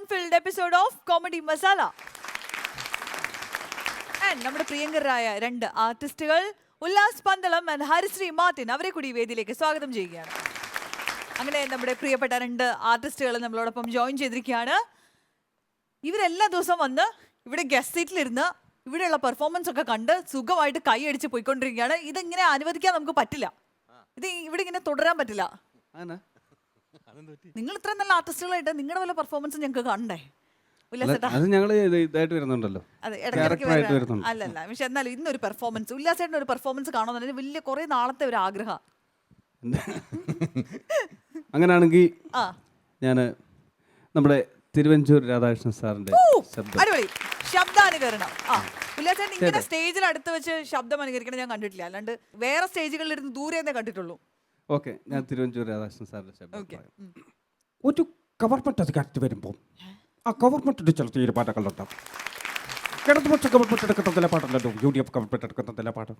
filled episode of Comedy Masala. And നമ്മുടെ പ്രിയങ്കരായ രണ്ട് ആർട്ടിസ്റ്റുകൾ Ullas Pandalam and Harisree Martin അവരെ കൂടി വേദിയിലേക്ക് സ്വാഗതം ചെയ്യുകയാണ്. അങ്ങനെ നമ്മുടെ പ്രിയപ്പെട്ട രണ്ട് ആർട്ടിസ്റ്റുകൾ നമ്മളോടൊപ്പം ജോയിൻ ചെയ്തിരിക്കുകയാണ്. ഇവരെല്ലാ ദിവസവും വന്ന് ഇവിടെ ഗസ്റ്റ് സീറ്റിലിരുന്ന് ഇവിടെയുള്ള പെർഫോമൻസ് ഒക്കെ കണ്ട് സുഖമായിട്ട് കൈയടിച്ച് പോയിക്കൊണ്ടിരിക്കുകയാണ്. ഇതിങ്ങനെ അനുവദിക്കാൻ നമുക്ക് പറ്റില്ല. ഇത് ഇവിടെ ഇങ്ങനെ തുടരാൻ പറ്റില്ല. നിങ്ങൾ ഇത്ര നല്ല ആർട്ടിസ്റ്റുകളായിട്ട് നിങ്ങളുടെ വല്ല പെർഫോമൻസ് ഞങ്ങൾക്ക് കാണണ്ടേ? അല്ലല്ല, പക്ഷെ എന്നാലും ഇന്നൊരു പെർഫോമൻസ് ഉല്ലാസേട്ടൻ ഒരു പെർഫോമൻസ് കാണുന്ന വലിയ കുറെ നാളത്തെ ഒരു ആഗ്രഹം. അങ്ങനെയാണെങ്കിൽ ഞാൻ നമ്മുടെ തിരുവഞ്ചൂർ രാധാകൃഷ്ണൻ സാറിന്റെ അടിപൊളി ശബ്ദാനുകരണം. ഉല്ലാസേട്ടൻ ഇങ്ങനെ സ്റ്റേജിൽ അടുത്ത് വെച്ച് ശബ്ദം അനുകരിക്കണം ഞാൻ കണ്ടിട്ടില്ല. അല്ലാണ്ട് വേറെ സ്റ്റേജുകളിൽ ഇരുന്ന് ദൂരെ കണ്ടിട്ടുള്ളൂ. ഓക്കെ, ഞാൻ തിരുവഞ്ചൂർ രാധാകൃഷ്ണൻ സാറിന്റെ ശബ്ദം. ഒരു ഗവൺമെന്റ് അധികാരത്തിൽ വരുമ്പോൾ ആ ഗവൺമെന്റിന്റെ ചില തീരുമാനങ്ങളുണ്ടാവും. ഇടതുപക്ഷ ഗവൺമെന്റ് എടുക്കുന്ന നിലപാടല്ലോ UDF ഗവൺമെന്റ് എടുക്കുന്ന നിലപാട്.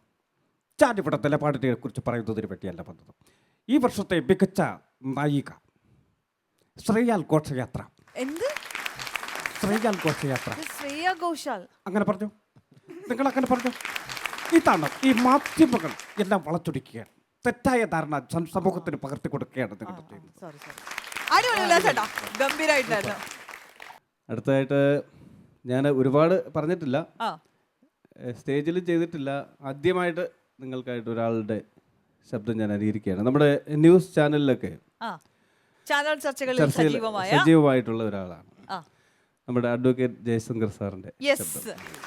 ഞാനിവിടെ നിലപാടിനെ കുറിച്ച് പറയുന്നതിന് വേണ്ടിയല്ല വന്നത്. ഈ വർഷത്തെ മികച്ച നായിക ശ്രേയാൽ ഘോഷയാത്ര. ശ്രേയാൽ ഘോഷയാത്ര അങ്ങനെ പറഞ്ഞു. നിങ്ങൾ അങ്ങനെ പറഞ്ഞു. ഇതാണ് ഈ മാധ്യമങ്ങൾ എല്ലാം വളച്ചൊടിക്കുകയാണ്. തെറ്റായ ധാരണ സമൂഹത്തിന് പകർത്തി കൊടുക്കുകയാണ് നിങ്ങൾ ചെയ്യുന്നത്. അടുത്തതായിട്ട് ഞാൻ ഒരുപാട് പറഞ്ഞിട്ടില്ല, സ്റ്റേജിലും ചെയ്തിട്ടില്ല. ആദ്യമായിട്ട് നിങ്ങൾക്കായിട്ട് ഒരാളുടെ ശബ്ദം ഞാൻ അനുകരിക്കുകയാണ്. നമ്മുടെ ന്യൂസ് ചാനലിലൊക്കെ സജീവമായിട്ടുള്ള ഒരാളാണ് നമ്മുടെ അഡ്വക്കേറ്റ് ജയശങ്കർ സാറിന്റെ.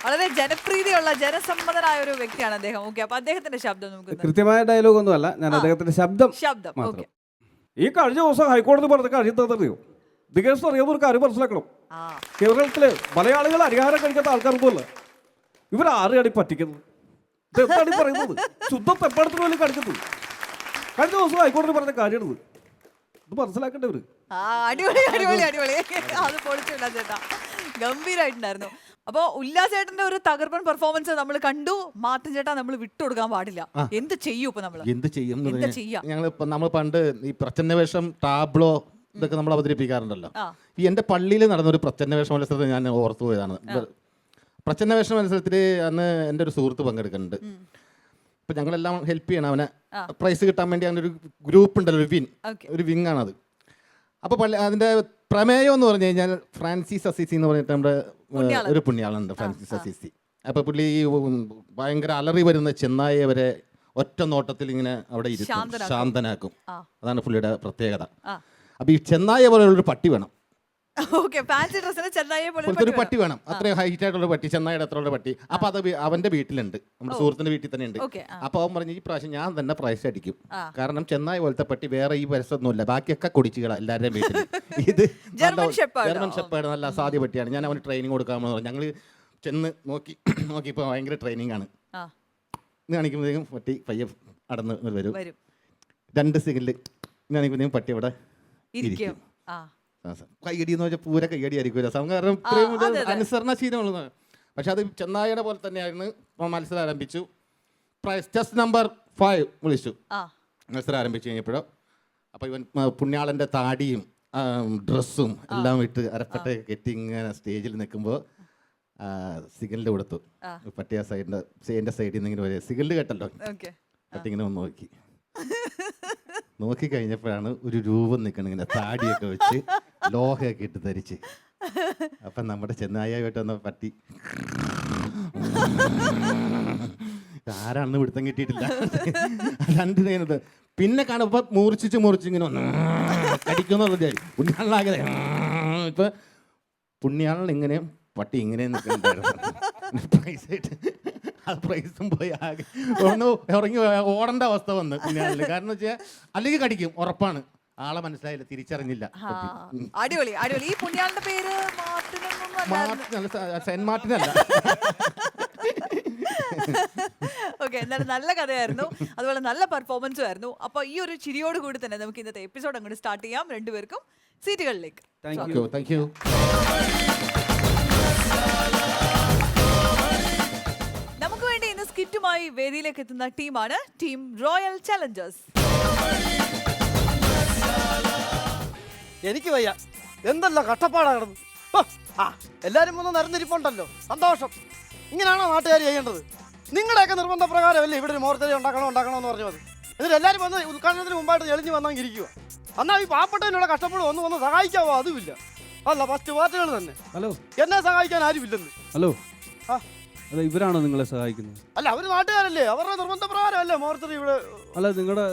വളരെ ജനപ്രീതിയുള്ള ജനസമ്മതനായ ഒരു വ്യക്തിയാണ് അദ്ദേഹം. അപ്പൊ അദ്ദേഹത്തിന്റെ ശബ്ദം നമുക്ക് കൃത്യമായ ഡയലോഗ് ഒന്നും അല്ല, ഞാൻ അദ്ദേഹത്തിന്റെ ശബ്ദം മാത്രം. ഈ കഴിഞ്ഞ ദിവസം ഹൈക്കോടതി പറഞ്ഞ കഴിയുന്നറിയോ? ദികേഷ് അറിയാവുന്ന ഒരു കാര്യം മനസ്സിലാക്കണം. കേരളത്തിലെ മലയാളികൾ അരിഹാരം കഴിക്കാത്ത ആൾക്കാർക്കുമല്ല ഇവരാരെയാണ് പറ്റിക്കുന്നത്? ഇതെന്താണ് പറയുന്നത്? ശുദ്ധ തെപ്പടത്തിന് പോലും കഴിക്കുന്നത്. കഴിഞ്ഞ ദിവസം ഹൈക്കോടതി പറഞ്ഞ കാര്യമാണിത്. ഇത് മനസ്സിലാക്കേണ്ടവര്. ഗംഭീരായിട്ടുണ്ടായിരുന്നു. അപ്പൊ ഉല്ലാസേട്ടന്റെ ഒരു തകർപ്പൻ പെർഫോമൻസ് നമ്മൾ കണ്ടു. മാർട്ടിൻ ചേട്ടാ നമ്മൾ വിട്ടുകൊടുക്കാൻ പാടില്ല. എന്ത് ചെയ്യും ഇപ്പൊ നമ്മൾ? എന്ത് ചെയ്യും? നമ്മൾ പണ്ട് ഈ പ്രച്ഛന്നവേഷം ടാബ്ലോ ഇതൊക്കെ നമ്മൾ അവതരിപ്പിക്കാറുണ്ടല്ലോ. ഈ എൻ്റെ പള്ളിയിൽ നടന്നൊരു പ്രച്ഛന്നവേഷ മത്സരത്തിൽ ഞാൻ ഓർത്തു പോയതാണ്. പ്രച്ഛന്നവേഷ മത്സരത്തിൽ അന്ന് എൻ്റെ ഒരു സുഹൃത്ത് പങ്കെടുക്കുന്നുണ്ട്. അപ്പം ഞങ്ങളെല്ലാം ഹെൽപ്പ് ചെയ്യണം അവനെ പ്രൈസ് കിട്ടാൻ വേണ്ടി. അങ്ങനെ ഒരു ഗ്രൂപ്പ് ഉണ്ടല്ലോ, ഒരു വിങ് ആണത്. അപ്പോൾ അതിൻ്റെ പ്രമേയം എന്ന് പറഞ്ഞു കഴിഞ്ഞാൽ ഫ്രാൻസിസ് അസീസി എന്ന് പറഞ്ഞിട്ട് നമ്മുടെ ഒരു പുണ്യാളുണ്ട്, ഫ്രാൻസിസ് അസീസി. അപ്പോൾ പുള്ളി ഈ ഭയങ്കര അലറി വരുന്ന ചെന്നായെ വരെ ഒറ്റ നോട്ടത്തിൽ ഇങ്ങനെ അവിടെ ഇരുത്തും, ശാന്തനാക്കും. അതാണ് പുള്ളിയുടെ പ്രത്യേകത. അപ്പോൾ ഈ ചെന്നായ പോലെയുള്ളൊരു പട്ടി വേണം, ഒരു പട്ടി വേണം. അത്രയും ഹൈറ്റ് ആയിട്ടുള്ള പട്ടി, ചെന്നായുടെ അത്ര ഉള്ള പട്ടി. അപ്പൊ അത് അവന്റെ വീട്ടിലുണ്ട്, നമ്മുടെ സുഹൃത്തിന്റെ വീട്ടിൽ തന്നെ ഉണ്ട്. അപ്പൊ അവൻ പറഞ്ഞു, ഈ പ്രാവശ്യം ഞാൻ തന്നെ പ്രൈസ് അടിക്കും. കാരണം ചെന്നായ പോലത്തെ പട്ടി വേറെ ഈ പരിസരത്തൊന്നുമില്ല, ബാക്കിയൊക്കെ കൊടിച്ചുകളാ എല്ലാവരുടെയും വീട്ടിൽ. ഇത് ജർമ്മൻ ഷെപ്പേർഡ് നല്ല അസാധ്യ പട്ടിയാണ്. ഞാൻ അവന് ട്രെയിനിങ് കൊടുക്കാമെന്ന് പറഞ്ഞു. ഞങ്ങൾ ചെന്ന് നോക്കിയപ്പോൾ ഭയങ്കര ട്രെയിനിങ് ആണ്. കാണിക്കുമ്പോഴത്തേക്കും പട്ടി പയ്യെ അടന്ന് വരും. 2 സെക്കൻഡിൽ കാണിക്കുമ്പോഴത്തേക്കും പട്ടി അവിടെ ഇരിക്കും. കൈയടി എന്ന് വെച്ചാൽ പൂര കൈയടി ആയിരിക്കും. കാരണം അനുസരണശീലമുള്ളതാണ്. പക്ഷെ അത് ചെന്നായയുടെ പോലെ തന്നെയായിരുന്നു. മത്സരം ആരംഭിച്ചു. പ്രൈസ് ടെസ്റ്റ് നമ്പർ 5 വിളിച്ചു. മത്സരം ആരംഭിച്ചു കഴിഞ്ഞപ്പോഴോ അപ്പോൾ ഇവൻ പുണ്യാളൻ്റെ താടിയും ഡ്രസ്സും എല്ലാം ഇട്ട് അരപ്പട്ടയൊക്കെ കെട്ടി ഇങ്ങനെ സ്റ്റേജിൽ നിൽക്കുമ്പോൾ സിഗനൽ കൊടുത്തു. പട്ടി ആ എൻ്റെ സൈഡിൽ നിന്ന് ഇങ്ങനെ വരും. സിഗനൽ കേട്ടല്ലോ, പട്ടി ഇങ്ങനെ ഒന്ന് നോക്കി കഴിഞ്ഞപ്പോഴാണ് ഒരു രൂപം നിൽക്കണം, ഇങ്ങനെ താടിയൊക്കെ വെച്ച് ലോഹയൊക്കെ ഇട്ട് ധരിച്ച്. അപ്പം നമ്മുടെ ചെന്നായിട്ട് വന്ന പട്ടി ആരാണെന്ന് പിടുത്തം കിട്ടിയിട്ടില്ല. 2 കഴിഞ്ഞത് പിന്നെ കാണുമ്പോൾ മുറിച്ച് ഇങ്ങനെ കടിക്കുന്നുള്ളത് പുണ്യാളാകെ. ഇപ്പൊ പുണ്യാളൻ ഇങ്ങനെ പട്ടി ഇങ്ങനെ നിൽക്കുന്നുണ്ടായിരുന്നു. പ്രൈസായിട്ട് അത് പ്രൈസും പോയി ആകെ ഒന്ന് ഇറങ്ങി ഓടേണ്ട അവസ്ഥ വന്ന് പുണ്യാളില്. കാരണം വെച്ചാൽ അല്ലെങ്കിൽ കടിക്കും, ഉറപ്പാണ്. ആളെ മനസ്സിലായില്ല, തിരിച്ചറിഞ്ഞില്ല. അടിപൊളി അടിപൊളി. ഈ പുണ്യാളിന്റെ പേര് സെന്റ് മാർട്ടിൻ അല്ല. ഓക്കെ, എന്തായാലും നല്ല കഥയായിരുന്നു, അതുപോലെ നല്ല പെർഫോമൻസും ആയിരുന്നു. അപ്പൊ ഈ ഒരു ചിരിയോട് കൂടി തന്നെ നമുക്ക് ഇന്നത്തെ എപ്പിസോഡ് അങ്ങോട്ട് സ്റ്റാർട്ട് ചെയ്യാം. രണ്ടുപേർക്കും സീറ്റുകളിലേക്ക്. Thank you. നമുക്ക് വേണ്ടി ഇന്ന് സ്കിറ്റുമായി വേദിയിലേക്ക് എത്തുന്ന ടീമാണ് ടീം റോയൽ ചലഞ്ചേഴ്സ്. എനിക്ക് വയ്യ, എന്തെല്ലാം കട്ടപ്പാടാ കിടന്നു. ആ എല്ലാരും ഒന്ന് നിരന്നിരിപ്പുണ്ടല്ലോ, സന്തോഷം. ഇങ്ങനെയാണോ നാട്ടുകാർ ചെയ്യേണ്ടത്? നിങ്ങളുടെയൊക്കെ നിർബന്ധപ്രകാരമല്ലേ ഇവിടെ ഒരു മോർച്ചറി ഉണ്ടാക്കണമെന്ന് പറഞ്ഞത്. എന്നിട്ട് എല്ലാവരും വന്ന് ഉദ്ഘാടനത്തിന് മുമ്പായിട്ട് എളിഞ്ഞ് വന്നെങ്കിൽ ഇരിക്കുക. എന്നാൽ ഈ പാവപ്പെട്ടവനുള്ള കഷ്ടപ്പാട് വന്ന് സഹായിക്കാവോ? അതുമില്ല. അല്ല, ഫസ്റ്റ് പാർട്ടികൾ തന്നെ. ഹലോ, എന്നെ സഹായിക്കാൻ ആരുമില്ലെന്ന്. ഹലോ. ആ അതെ, ഇവരാണോ നിങ്ങളെ സഹായിക്കുന്നത്? അല്ല, അവര് നാട്ടുകാരല്ലേ, അവരുടെ നിർബന്ധപ്രകാരമല്ലേ മോർച്ചറി ഇവിടെ. അല്ല, നിങ്ങളുടെ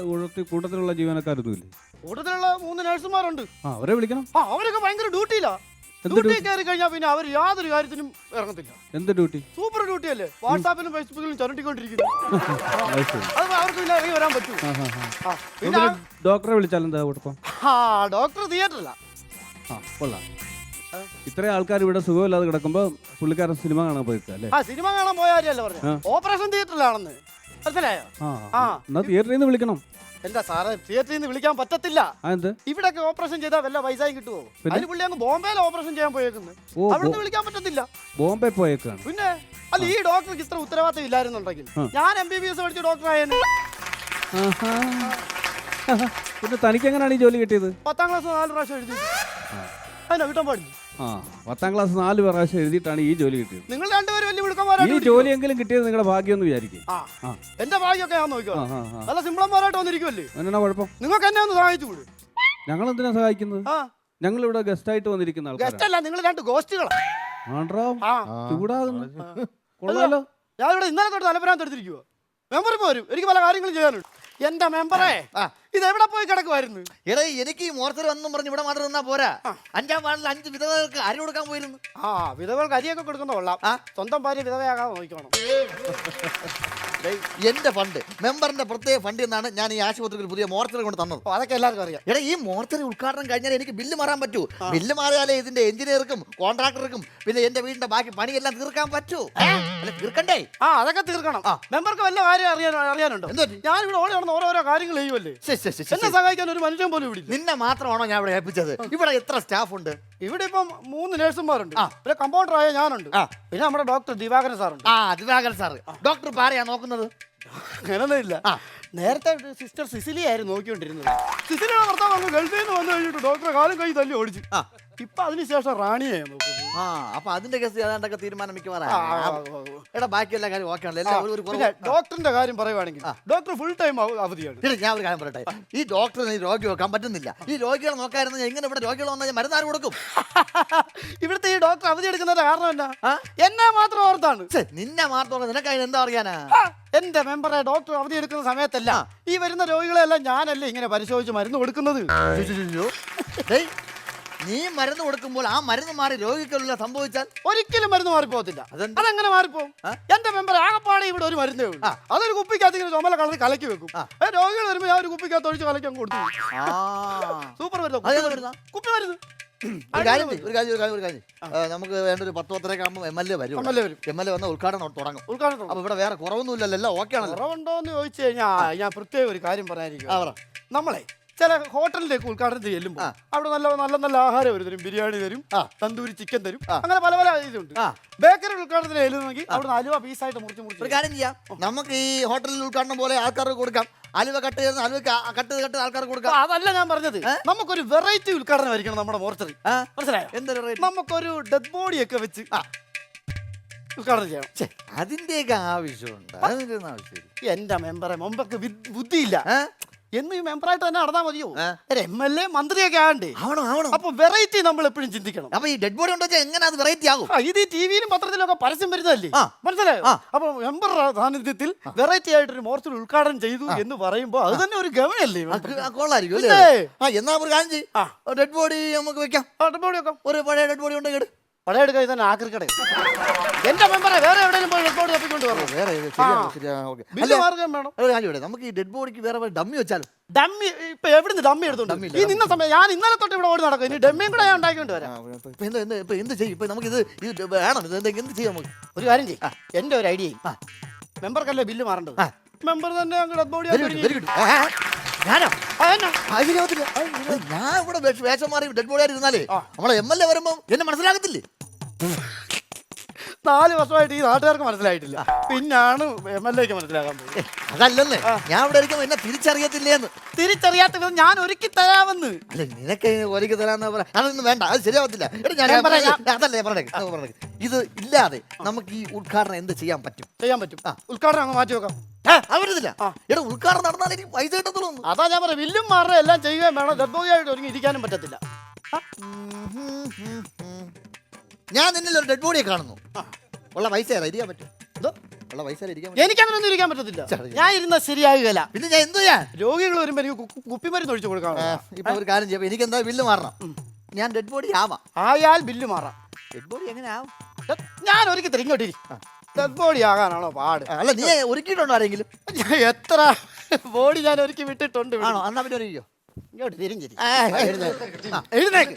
കൂട്ടത്തിലുള്ള ജീവനക്കാരൊന്നുമില്ലേ? കൂട്ടത്തിലുള്ള 3 നഴ്സുമാരുണ്ട്. ആ, അവരെ വിളിക്കണം. ആ, അവരൊക്കെ ഭയങ്കര ഡ്യൂട്ടിയിലാ. എന്ത് ഡ്യൂട്ടി ഡ്യൂട്ടി? കയറി കഴിഞ്ഞാൽ പിന്നെ അവർ യാതൊരു കാര്യത്തിനും ഇറങ്ങത്തില്ല. എന്ത് ഡ്യൂട്ടി? സൂപ്പർ ഡ്യൂട്ടി അല്ലേ, വാട്സാപ്പിലും ഫേസ്ബുക്കിലും ചുരണ്ടിക്കൊണ്ടിരിക്കുന്നു. അത് ശരി. അത് അവർക്ക് പിന്നെ ഇറങ്ങി വരാൻ പറ്റൂ. ആ, ആ, ആ. ആ, പിന്നെ നമുക്ക് ഡോക്ടറെ വിളിച്ചാൽ എന്താ കുഴപ്പം? ആ ഡോക്ടർ തിയേറ്ററില്ല. ആ, കൊള്ളാം. ഇത്രയും ആൾക്കാർ ഇവിടെ സുഖമില്ലാതെ കിടക്കുമ്പോൾ പുള്ളിക്കാരൻ സിനിമ കാണാൻ പോയിക്കാം അല്ലേ? ആ സിനിമ കാണാൻ പോയ കാര്യമല്ല പറഞ്ഞു, ഓപ്പറേഷൻ തിയേറ്ററിലാണെന്ന്. മനസ്സിലായോ? ആ, എന്നാ തിയേറ്ററിൽ നിന്ന് വിളിക്കണം. എന്താ സാറേ, തിയേറ്ററിൽ നിന്ന് വിളിക്കാൻ പറ്റത്തില്ല. എന്ത്? ഇവിടെയൊക്കെ ഓപ്പറേഷൻ ചെയ്താൽ വല്ല പൈസയും കിട്ടുമോ? അതിന് പുള്ളി അങ്ങ് ബോംബെയിൽ ഓപ്പറേഷൻ ചെയ്യാൻ പോയേക്കുന്നത്. ഓ, അവിടുന്ന് വിളിക്കാൻ പറ്റത്തില്ല. ബോംബെ പോയേക്കാണ്. പിന്നെ അല്ല, ഈ ഡോക്ടർക്ക് ഇത്ര ഉത്തരവാദിത്തം ഇല്ലായിരുന്നുണ്ടെങ്കിൽ ഞാൻ MBBS പഠിച്ച ഡോക്ടർ ആയെന്ന്. ആഹാ. പിന്നെ തനിക്ക് എങ്ങനെയാണ് ഈ ജോലി കിട്ടിയത്? 10ാം ക്ലാസ് 4 പ്രാവശ്യം എഴുതി. അതിനാ കിട്ടാൻ പാടില്ല. ആ, 10ാം ക്ലാസ് 4 പ്രാവശ്യം എഴുതിയിട്ടാണ് ഈ ജോലി കിട്ടിയത്. നിങ്ങൾ രണ്ടുപേരും വലിയ ഈ വിളിക്കാൻ ജോലിയെങ്കിലും കിട്ടിയത് നിങ്ങളുടെ ഭാഗ്യം എന്ന് വിചാരിക്കും. ആ എന്റെ ഭാഗ്യമൊക്കെ ഞാൻ നോക്കിയോ. നല്ല സിമ്പിളന്മാരായിട്ട് വന്നിരിക്കുമല്ലേ. എന്നാ കുഴപ്പം? നിങ്ങൾക്ക് എന്നെ ഒന്ന് സഹായിച്ചുകൂടെ? ഞങ്ങൾ എന്തിനാ സഹായിക്കുന്നത്? ആ ഞങ്ങൾ ഇവിടെ ഗസ്റ്റ് ആയിട്ട് വന്നിരിക്കുന്ന ഗസ്റ്റ് ആൾക്കാരാണ്. അല്ല, നിങ്ങൾ 2 ഗോസ്റ്റുകളാ. ആണ്ട്രാ, ചൂടാകുന്നു. കൊള്ളാലോ. ഞാനിവിടെ ഇന്നലെ തൊട്ട് തലപ്പരാൻ എടുത്തിരിക്കുക. മെമ്പർ പോരും, എനിക്ക് പല കാര്യങ്ങളും ചെയ്യാനുണ്ട്. എന്റെ മെമ്പറേ, ഇത് എവിടെ പോയി കിടക്കുമായിരുന്നു? എടേ, എനിക്ക് ഈ മോർച്ചറി വന്നും പറഞ്ഞ് ഇവിടെ മാത്രം നിന്നാ പോരാ. 5ാം വാർഡിൽ 5 വിധവകൾക്ക് അരി കൊടുക്കാൻ പോയിരുന്നു. ആ വിധവകൾക്ക് അരിയൊക്കെ കൊടുക്കുന്ന കൊള്ളാം. സ്വന്തം ഭാര്യ വിധവയാകാതെ നോക്കണം. എന്റെ ഫണ്ട്, മെമ്പറിന്റെ പ്രത്യേക ഫണ്ട് എന്നാണ് ഞാൻ ഈ ആശുപത്രിക്ക് ഒരു പുതിയ മോർച്ചറി കൊണ്ട് തന്നത്. അതൊക്കെ എല്ലാവർക്കും അറിയാം. എടാ, ഈ മോർച്ചറി ഉദ്ഘാടനം കഴിഞ്ഞാൽ എനിക്ക് ബില്ല് മാറാൻ പറ്റൂ. ബില്ല് മാറിയാലേ ഇതിന്റെ എഞ്ചിനീയർക്കും കോൺട്രാക്ടർക്കും പിന്നെ എന്റെ വീടിന്റെ ബാക്കി പണിയെല്ലാം തീർക്കാൻ പറ്റൂ. അല്ല, തീർക്കണ്ടേ? ആ അതൊക്കെ തീർക്കണം. മെമ്പർക്ക് വല്ല കാര്യം അറിയാനുണ്ടോ? എന്തോ ഞാനിവിടെ ഓടി നടന്ന് ഓരോരോ കാര്യങ്ങൾ ചെയ്യുമല്ലേ. എന്നെ സഹായിക്കാൻ ഒരു മനുഷ്യൻ പോലും ഇവിടെ ഇല്ല. നിന്നെ മാത്രമാണോ ഞാൻ ഇവിടെ ഏൽപ്പിച്ചത്? ഇവിടെ എത്ര സ്റ്റാഫ് ഉണ്ട്? ഇവിടെ ഇപ്പം 3 നഴ്സുമാരുണ്ട്. പിന്നെ കമ്പൗണ്ടർ ആയ ഞാനുണ്ട്. പിന്നെ നമ്മുടെ ഡോക്ടർ ദിവാകരൻ സാറുണ്ട്. ആ, ദിവാകരൻ സാറ്. ഡോക്ടർ പാരയാ നോക്കുന്നത്? അങ്ങനൊന്നും ഇല്ല. നേരത്തെ സിസ്റ്റർ സിസിലി ആയിരുന്നു നോക്കിക്കൊണ്ടിരുന്നത്. സിസിലിയുടെ ഭർത്താവ് അങ്ങ് ഗൾഫിൽ നിന്ന് വന്നു കഴിഞ്ഞിട്ട് ഡോക്ടറെ കാലും കൈ തല്ലി ഓടിച്ചു. ഇപ്പൊ അതിനുശേഷം റാണിയെ നോക്കുന്നത്. ആ, അപ്പൊ അതിന്റെ കേസ് ഏതാണ്ടൊക്കെ തീരുമാനം മിക്കവാറും. എടാ, ബാക്കി എല്ലാ കാര്യം ഓക്കെ ആണല്ലോ. ഡോക്ടറിന്റെ കാര്യം പറയുവാണെങ്കിൽ ഡോക്ടർ ഫുൾ ടൈം അവധിയാണ്. ഞാൻ ഒരു കാര്യം പറയട്ടെ, ഈ ഡോക്ടറിന് ഈ രോഗി നോക്കാൻ പറ്റുന്നില്ല. ഈ രോഗികളെ നോക്കായിരുന്നു എങ്ങനെ ഇവിടെ രോഗികൾ വന്നാൽ മരുന്ന് ആര് കൊടുക്കും? ഇവിടുത്തെ ഈ ഡോക്ടർ അവധി എടുക്കുന്നതിന്റെ കാരണം എന്നാ? എന്നെ മാത്രം ഓർത്താണ്. നിന്നെ മാത്രം നിനക്ക് അതിന് എന്താ അറിയാനാ? എന്റെ മെമ്പറെ, ഡോക്ടർ അവധി എടുക്കുന്ന സമയത്തല്ല ഈ വരുന്ന രോഗികളെല്ലാം ഞാനല്ലേ ഇങ്ങനെ പരിശോധിച്ച് മരുന്ന് കൊടുക്കുന്നത്. നീ മരുന്ന് കൊടുക്കുമ്പോൾ ആ മരുന്ന് മാറി രോഗിക്കുള്ള സംഭവിച്ചാൽ ഒരിക്കലും മരുന്ന് മാറിപ്പോകത്തില്ല. അതെങ്ങനെ മാറിപ്പോവും? എന്റെ മെമ്പർ ആകപ്പാടെ ഇവിടെ ഒരു മരുന്നേ ഉള്ളൂ. അതൊരു കുപ്പിക്കകത്ത് ഇങ്ങനെ ചുമല കളർ കലക്കി വെക്കും. രോഗികൾ വരുമ്പോ ഞാൻ ഒരു കുപ്പിക്കകത്ത് ഒഴിച്ച് കലക്കി അങ്ങ് കൊടുത്തു. സൂപ്പർ മരുന്ന്, കുപ്പി മരുന്ന്. നമുക്ക് വേണ്ട ഒരു 10-10 ആകുമ്പോൾ MLA വരും. MLA വന്ന ഉദ്ഘാടനം തുടങ്ങും. അപ്പൊ ഇവിടെ വേറെ കുറവൊന്നുമില്ലല്ലോ, എല്ലാം ഓക്കെ ആണല്ലോ. കുറവുണ്ടോന്ന് ചോദിച്ചു കഴിഞ്ഞാൽ ഞാൻ പ്രത്യേക ഒരു കാര്യം പറയാനിരിക്കും. നമ്മളെ ചില ഹോട്ടലിലേക്ക് ഉദ്ഘാടനത്തിന് ചെല്ലുമ്പോൾ അവിടെ നല്ല നല്ല നല്ല ആഹാരം ഒരു തരും. ബിരിയാണി തരും, തന്തൂരി ചിക്കൻ തരും, അങ്ങനെ പല പല ഇതുണ്ട്. ബേക്കറി ഉദ്ഘാടനത്തിന് ചെല്ലുന്നെങ്കിൽ അവിടെ അലുവ പീസായിട്ട് മുറിച്ച് ഒരു കാര്യം ചെയ്യാം, നമുക്ക് ഈ ഹോട്ടലിൽ ഉദ്ഘാടനം പോലെ ആൾക്കാർക്ക് കൊടുക്കാം. അലുവ കട്ട് ചെയ്യുന്ന അലുവ കട്ട് ആൾക്കാർക്ക് കൊടുക്കാം. അതല്ല ഞാൻ പറഞ്ഞത്, നമുക്കൊരു വെറൈറ്റി ഉദ്ഘാടനമായിരിക്കണം നമ്മുടെ മോർച്ചറി. മനസ്സിലായോ? എന്തൊരു നമുക്കൊരു ഡെഡ് ബോഡി ഒക്കെ വെച്ച് ഉദ്ഘാടനം ചെയ്യണം. അതിന്റെയൊക്കെ ആവശ്യമുണ്ട്. അതിന്റെ ഒന്നും ആവശ്യമില്ല. എന്റെ മെമ്പറെ, മെമ്പർക്ക് ബുദ്ധിയില്ല. എന്ന് ഈ മെമ്പറായിട്ട് തന്നെ നടന്നാൽ മതിയോ? MLA മന്ത്രിയൊക്കെ ആകണ്ടേ? അപ്പൊ വെറൈറ്റി നമ്മൾ എപ്പോഴും ചിന്തിക്കണം. അപ്പൊ ഈ ഡെഡ് ബോഡി ഉണ്ടോ എങ്ങനെ അത് വെറൈറ്റി ആകും? ഇത് ഈ ടിവിയിലും പത്രത്തിലും ഒക്കെ പരസ്യം വരുന്നതല്ലേ? മനസ്സിലായോ? അപ്പൊ മെമ്പർ സാന്നിധ്യത്തിൽ വെറൈറ്റി ആയിട്ടൊരു മോർച്ചറി ഉദ്ഘാടനം ചെയ്തു എന്ന് പറയുമ്പോ അത് തന്നെ ഒരു ഗമനല്ലേ? കൊള്ളായിരിക്കും. എന്നാ ഒരു കാര്യം ചെയ്യും, ഡെഡ് ബോഡി നമുക്ക് വെക്കാം. ഡെഡ് ബോഡി വെക്കാം. ഒരു പഴയ ഡെഡ് ബോഡി ഉണ്ടെങ്കിൽ പഴയ എടുക്കാൻ തന്നെ ആക്രിക്കട. എന്റെ മെമ്പറെ വേറെ എവിടെയെങ്കിലും പോയി ഡെഡ് ബോഡി തപ്പിക്കൊണ്ട് വരണം. നമുക്ക് ഈ ഡെഡ് ബോഡിക്ക് വേറെ ഡമ്മി വെച്ചാലും. ഡമ്മി ഇപ്പൊ എവിടുന്ന് ഡമ്മി എടുത്തോണ്ട് ഈ നിന്ന സമയം ഞാൻ ഇന്നലെ തൊട്ട് ഇവിടെ ഓടി നടക്കും. ഇനി ഡമ്മിയും കൂടെ ഞാൻ ഉണ്ടാക്കിക്കൊണ്ട് വരാം. എന്ത് ചെയ്യും ഇപ്പൊ? നമുക്ക് ഇത് വേണം. എന്ത് ചെയ്യാം? നമുക്ക് ഒരു കാര്യം ചെയ്യും. എന്റെ ഒരു ഐഡിയ, മെമ്പർക്കല്ലേ ബില്ല് മാറേണ്ടത്. മെമ്പർ തന്നെ ഡെഡ് ബോഡി ഞാനോ? ഞാൻ ഇവിടെ വേഷം മാറി ഡെഡ് ബോഡി ആയിരുന്നാലേ നമ്മളെ MLA വരുമ്പോ എന്നെ മനസ്സിലാകത്തില്ലേ? 4 വർഷമായിട്ട് ഈ നാട്ടുകാർക്ക് മനസ്സിലായിട്ടില്ല. പിന്നാണ് MLA-ക്ക് മനസ്സിലാക്കാൻ പോകുന്നത്. അതല്ലെന്ന് ഞാൻ ഇവിടെ ഇരിക്കുമ്പോ എന്നെ തിരിച്ചറിയത്തില്ലേന്ന്. തിരിച്ചറിയാത്ത വിധം ഞാൻ ഒരുക്കി തരാമെന്ന്. അല്ല നിനക്ക് ഒരുക്കി തരാന്ന് പറയാ, അതൊന്നും വേണ്ട, അത് ശരിയാവത്തില്ല. എടാ, ഞാൻ പറയാം. അതല്ലേ പറഞ്ഞേ, ഇത് ഇല്ലാതെ നമുക്ക് ഈ ഉദ്ഘാടനം എന്ത് ചെയ്യാൻ പറ്റും? ചെയ്യാൻ പറ്റും. ഉദ്ഘാടനം അങ്ങ് മാറ്റി വെക്കാം. അവരുന്നില്ല. എടാ, ഉദ്ഘാടനം നടന്നാൽ എനിക്ക് പൈസ കിട്ടത്തുള്ളൂ. അതാ ഞാൻ പറയാം, വില്ലും മാറുക എല്ലാം ചെയ്യുകയും വേണം. ഡെഡ്ബോഡിയായിട്ട് ഒരുങ്ങി ഇരിക്കാനും പറ്റത്തില്ല. ഞാൻ നിന്നിൽ ഒരു ഡെഡ് ബോഡിയെ കാണുന്നു. ഉള്ള പൈസ ഇരിക്കാൻ പറ്റും. എന്തോ ഉള്ള പൈസ ഇരിക്കാൻ പറ്റും. എനിക്കങ്ങനൊന്നും ഇരിക്കാൻ പറ്റത്തില്ല. ഞാൻ ഇരുന്ന ശരിയാകുകയില്ല. പിന്നെ ഞാൻ എന്തോ ചെയ്യാൻ? രോഗികൾ വരുമ്പോ എനിക്ക് കുപ്പിമരുന്ന് ഒഴിച്ചു കൊടുക്കാം. ഇപ്പൊ ഒരു കാര്യം ചെയ്യാം, എനിക്ക് എന്താ ബില്ല് മാറണം. ഞാൻ ഡെഡ് ബോഡി ആവാം. ആയാൽ ബില്ല് മാറാം. ഡെഡ് ബോഡി എങ്ങനെ ആവും? ഞാൻ ഒരുക്കി തരും. ഇങ്ങോട്ടിരി. ഡെഡ് ബോഡി ആകാനാണോ പാട്? അല്ല, നീ ഒരുക്കിയിട്ടുണ്ടോ ആരെങ്കിലും? ഞാൻ എത്ര ബോഡി ഞാൻ ഒരുക്കി വിട്ടിട്ടുണ്ട്. ആണോ? എന്നാ പിന്നെ ഒരുക്കിയോ. ഇങ്ങോട്ട് തിരിഞ്ഞിരി. എഴുന്നേക്ക്.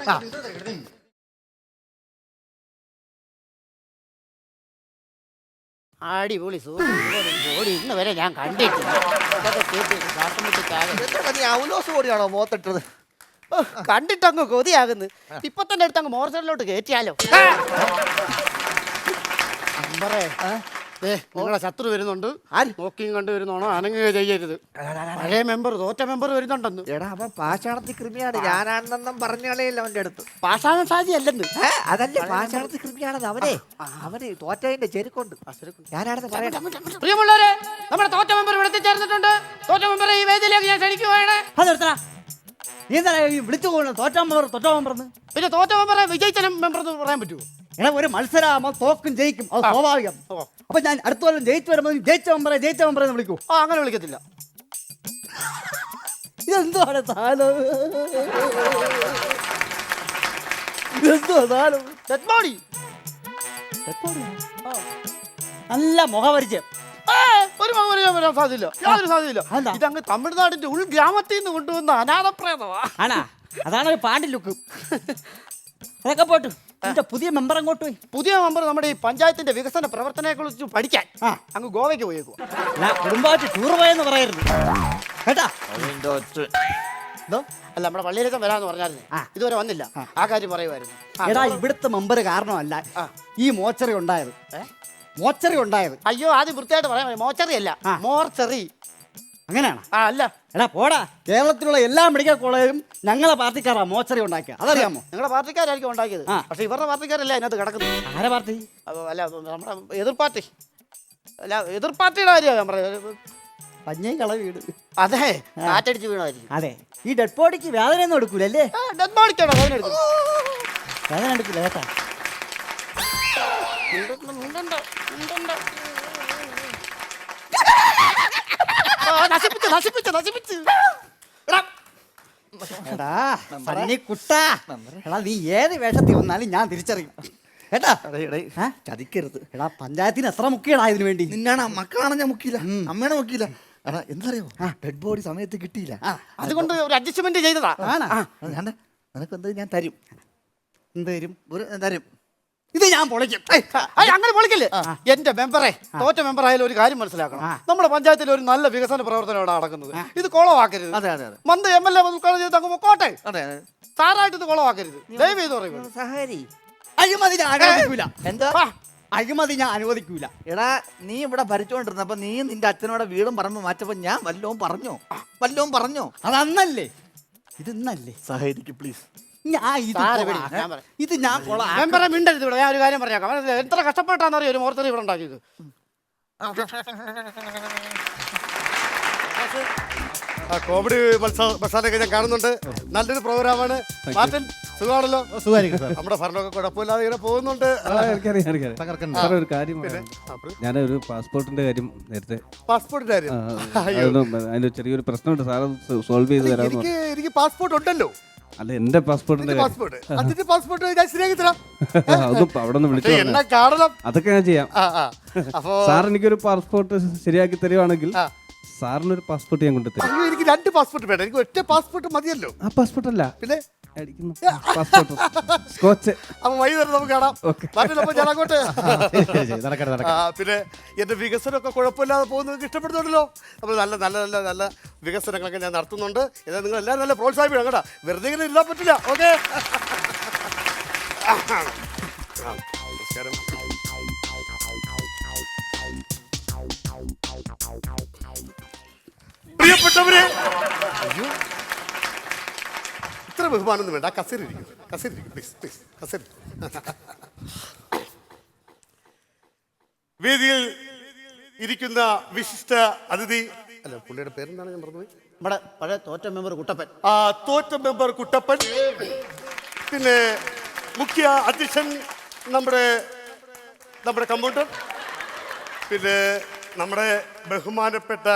അടിപൊളി ബോഡി ഇന്ന് വരെ ഞാൻ കണ്ടിട്ടില്ല. നീ ഔലോസ് ബോഡിയാണോ മോത്തിട്ടത്? കണ്ടിട്ടങ്ങ് കൊതിയാകുന്നു. ഇപ്പൊ തന്നെ എടുത്ത് അങ്ങ് മോർച്ചറിലോട്ട് കയറ്റിയാലോ? നിങ്ങളെ ശത്രു വരുന്നുണ്ട്. നോക്കിയും കണ്ടു വരുന്നോണോ അനങ്ങുക ചെയ്യരുത്. പഴയ മെമ്പർ, തോറ്റ മെമ്പർ വരുന്നുണ്ടെന്ന്. എടാ, അവൻ പാഷാണത്തി കൃമിയാണ്. ഞാനാണെന്നും പറഞ്ഞു കളയില്ല അവന്റെ അടുത്ത്. പാഷാണ സാജി അല്ലെന്ന്. അതല്ല, പാഷാണത്തി കൃമിയാണെന്ന്. അവന് തോറ്റതിന്റെ ചെരുക്കുണ്ട്. ഞാനാണെന്ന് പറയണം. പ്രിയമുള്ളവരെ, നമ്മുടെ തോറ്റ മെമ്പർ ഇവിടെ എത്തിച്ചേർന്നിട്ടുണ്ട്. തോറ്റ മെമ്പറെ ഈ വേദിയിലേക്ക് ഞാൻ ക്ഷണിക്കുകയാണ്. നീ എന്താ വിളിച്ചു പോകണം? തോറ്റ മെമ്പർ പിന്നെ തോറ്റ മെമ്പറെ വിജയിച്ച മെമ്പർ എന്ന് പറയാൻ പറ്റുമോ? എടാ, ഒരു മത്സരമാകുമ്പോൾ തോക്കും ജയിക്കും, അത് സ്വാഭാവികം. അപ്പൊ ഞാൻ അടുത്ത കൊല്ലം ജയിച്ചു വരുമ്പോൾ ജയിച്ച മെമ്പറെ എന്ന് വിളിക്കൂ. അങ്ങനെ വിളിക്കത്തില്ല. ഇതെന്താണ് സാധനം? ഇതെന്തോ സാധനം? Dead body. നല്ല മുഖപരിചയം. ഒരു മകൻ വരാൻ സാധ്യതയില്ല. യാതൊരു സാധ്യതയില്ല. അതെന്താ? ഇതങ്ങ് തമിഴ്നാടിന്റെ ഉൾഗ്രാമത്തിൽ നിന്ന് കൊണ്ടുവന്ന അനാഥപ്രേതമാ. ആണാ? അതാണ് ഒരു പാണ്ടി ലുക്ക്. അതൊക്കെ പോട്ടു. എന്റെ പുതിയ മെമ്പർ അങ്ങോട്ട് പോയി. പുതിയ മെമ്പർ നമ്മുടെ ഈ പഞ്ചായത്തിന്റെ വികസന പ്രവർത്തനങ്ങളെ കുറിച്ച് പഠിക്കാൻ അങ്ങ് ഗോവയ്ക്ക് പോയേക്കുവാ. കുടുംബമായിട്ട് ടൂർ പോയെന്ന് പറയരുത് കേട്ടാ. അല്ല, നമ്മുടെ പള്ളിയിലേക്ക് വരാന്ന് പറഞ്ഞായിരുന്നേ, ഇതുവരെ വന്നില്ല. ആ കാര്യം പറയുമായിരുന്നു. എടാ, ഇവിടുത്തെ മെമ്പർ കാരണമല്ല ഈ മോർച്ചറി ഉണ്ടായത്. അയ്യോ, ആദ്യം വൃത്തിയായിട്ട് പറയാൻ മോർച്ചറി അല്ല, മോർച്ചറി. അങ്ങനെയാണ്? അല്ല. എടാ പോടാ, കേരളത്തിലുള്ള എല്ലാ മെഡിക്കൽ കോളേജും ഞങ്ങളെ പാർട്ടിക്കാരാ മോർച്ചറി ഉണ്ടാക്കിയ. അതറിയാമോ? നിങ്ങളുടെ പാർട്ടിക്കാരായിരിക്കും ഉണ്ടാക്കിയത്. പക്ഷെ ഇവരുടെ പാർട്ടിക്കാരല്ല അതിനകത്ത് കിടക്കുന്നത്. ആരെ പാർട്ടി? അല്ല, നമ്മുടെ എതിർ പാർട്ടി. അല്ല, എതിർ പാർട്ടിയുടെ കാര്യമാണ് ഞാൻ പറയുന്നത്. പഞ്ഞേക്കള വീട്. അതെ, കാറ്റടിച്ച് വീണായിരിക്കും. അതെ, ഈ ഡെഡ് ബോഡിക്ക് വേദനയൊന്നും എടുക്കൂലല്ലേ? ഡെഡ് ബോഡിക്കാണോ വേദന എടുക്കുന്നത്? വേദന എടുക്കില്ല കേട്ടാ. നശിപ്പിച്ച്. എടാ സണ്ണിക്കുട്ടാ, എടാ നീ ഏത് വേഷത്തിൽ വന്നാലും ഞാൻ തിരിച്ചറിയും കേട്ടാ. ചതിക്കരുത്. എടാ, പഞ്ചായത്തിന് എത്ര മുക്കിയടാ ഇതിനു വേണ്ടി? നിന്നാണ് മക്കളാണ് ഞാൻ മുക്കിയില്ല, അമ്മേനെ മുക്കിയില്ല. എടാ, എന്തറിയോ, ഡെഡ് ബോഡി സമയത്ത് കിട്ടിയില്ല. അതുകൊണ്ട് ഒരു അഡ്ജസ്റ്റ്മെന്റ് ചെയ്തതാ. നിനക്ക് എന്ത് ഞാൻ തരും. എന്ത് തരും? തരും. ഇത് ഞാൻ പൊളിക്കും. അങ്ങനെ പൊളിക്കില്ലേ? എന്റെ മെമ്പറെ, തോറ്റ മെമ്പർ ആയാലും ഒരു കാര്യം മനസ്സിലാക്കണം. നമ്മുടെ പഞ്ചായത്തിൽ ഒരു നല്ല വികസന പ്രവർത്തനം ഇവിടെ നടക്കുന്നത്. ഇത് കുളമാക്കരുത്. മന്ത് MLA ഉദ്ഘാടനം ചെയ്ത് അങ്ങ് പൊക്കോട്ടെ. സാറായിട്ട് ഇത് കുളമാക്കരുത്. ദയവ് ചെയ്ത് പറയുന്നത്. സഹരി അഴിമതി ഞാൻ അനുവദിക്കൂല. എന്താ അഴിമതി ഞാൻ അനുവദിക്കൂല. എടാ, നീ ഇവിടെ ഭരിച്ചോണ്ടിരുന്നപ്പോ നീ നിന്റെ അച്ഛനോടെ വീടും പറമ്പ് മാറ്റപ്പോ ഞാൻ വല്ലതും പറഞ്ഞോ? അതന്നല്ലേ, ഇത് ഇന്നല്ലേ? സഹരിക്ക് പ്ലീസ്. ഇത് ഞാൻ മെമ്പറെ മിണ്ടരുത്. ഇവിടെ ഞാൻ ഒരു കാര്യം പറഞ്ഞേക്കാം. എത്ര കഷ്ടപ്പെട്ടാന്നറിയോ ഒരു മോർച്ചറി ഇവിടെ ഉണ്ടാക്കിയത്? കോമഡി മത്സരമൊക്കെ ഞാൻ കാണുന്നുണ്ട്. നല്ലൊരു പ്രോഗ്രാമാണ്. മാർട്ടിൻ, സുഖമാണല്ലോ? നമ്മുടെ ഭരണമൊക്കെ കുഴപ്പമില്ലാതെ ഇങ്ങനെ പോകുന്നുണ്ട്. ഒരു കാര്യം ഞാനൊരു പാസ്പോർട്ടിന്റെ കാര്യം നേരത്തെ. പാസ്പോർട്ടിന്റെ കാര്യം അതിന്റെ ചെറിയൊരു പ്രശ്നമുണ്ട്, സാറ് സോൾവ് ചെയ്ത് തരാമെന്ന്. എനിക്ക് പാസ്പോർട്ട് ഉണ്ടല്ലോ. അല്ല, എന്റെ പാസ്പോർട്ടിന്റെ പാസ്പോർട്ട് ഞാൻ ശരിയാക്കി തരാം. അതും അവിടെ നിന്ന് വിളിച്ചു എന്നെ കാണണം. അതൊക്കെ ഞാൻ ചെയ്യാം. സാർ എനിക്കൊരു പാസ്പോർട്ട് ശരിയാക്കി തരുവാണെങ്കിൽ സാറിനൊരു പാസ്പോർട്ട് ഞാൻ കൊണ്ടുതരാം. എനിക്ക് 2 പാസ്പോർട്ട് വേണം. എനിക്ക് ഒറ്റ പാസ്പോർട്ട് മതിയല്ലോ. ആ പാസ്പോർട്ട് അല്ല, പിന്നെ പാസ്പോർട്ട് സ്കോച്ച്. അപ്പൊ വൈകുന്നേരം നമുക്ക് കാണാം. മാറ്റിലപ്പോ ഞാൻ അങ്ങോട്ട്. പിന്നെ എന്റെ വികസനമൊക്കെ കുഴപ്പമില്ലാതെ പോകുന്നത് ഇഷ്ടപ്പെടുന്നുണ്ടല്ലോ. അപ്പോൾ നല്ല നല്ല നല്ല നല്ല വികസനങ്ങളൊക്കെ ഞാൻ നടത്തുന്നുണ്ട്. എന്നാൽ നിങ്ങൾ എല്ലാവരും നല്ല പ്രോത്സാഹിപ്പിക്കണം കേട്ടോ. വെറുതെ ഇങ്ങനെ ഇരുന്നാൻ പറ്റില്ല. ഓക്കെ, നമസ്കാരം. പ്രിയപ്പെട്ടവരെ, അയ്യോ, ഇത്ര ബഹുമാനമൊന്നും വേണ്ട. കസേരയിരിക്കും, കസേരയിരിക്കും, പ്ലീസ് പ്ലീസ്, കസേര. വേദിയിൽ ഇരിക്കുന്ന വിശിഷ്ട അതിഥി, അല്ല പുള്ളിയുടെ പേരെന്താണ്, ഞാൻ മറന്നുപോയി. നമ്മുടെ പഴയ തോറ്റ മെമ്പർ കുട്ടപ്പൻ. ആ തോറ്റ മെമ്പർ കുട്ടപ്പൻ, പിന്നെ മുഖ്യ അധ്യക്ഷൻ നമ്മുടെ കമ്പൗണ്ടർ, പിന്നെ നമ്മുടെ ബഹുമാനപ്പെട്ട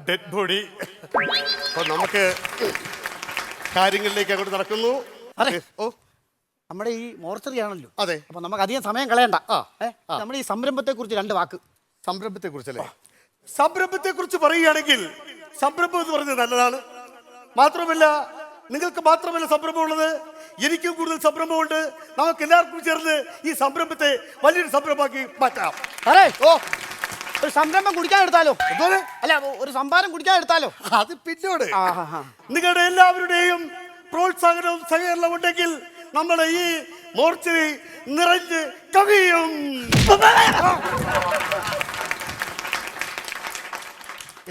ഡെഡ് ബോഡി. അപ്പോൾ നമുക്ക് കാര്യങ്ങളിലേക്ക് അങ്ങോട്ട് നടക്കുന്നു. അതെ. ഓ, നമ്മുടെ ഈ മോർച്ചറി ആണല്ലോ. അതെ. അപ്പൊ നമുക്ക് അധികം സമയം കളയണ്ട. ആ. നമ്മുടെ ഈ സംരംഭത്തെ കുറിച്ച് 2 വാക്ക്. സംരംഭത്തെ കുറിച്ചല്ലേ? സംരംഭത്തെ കുറിച്ച് പറയുകയാണെങ്കിൽ സംരംഭം എന്ന് പറയുന്നത് നല്ലതാണ്. മാത്രമല്ല, നിങ്ങൾക്ക് മാത്രമല്ല സംരംഭമുള്ളത്, എനിക്കും കൂടുതൽ സംരംഭമുണ്ട്. നമുക്ക് എല്ലാവർക്കും ചേർന്ന് ഈ സംരംഭത്തെ വലിയൊരു സംരംഭമാക്കി മാറ്റാം. അതെ. ഒരു സംരംഭം കുടിക്കാൻ എടുത്താലോ? അല്ല, ഒരു സംഭാരം കുടിക്കാൻ എടുത്താലോ? അത് പിന്നോട്. നിങ്ങളുടെ എല്ലാവരുടെയും പ്രോത്സാഹനവും സഹകരണവും ഉണ്ടെങ്കിൽ നമ്മുടെ ഈ മോർച്ചറി നിറഞ്ഞ് കവിയും.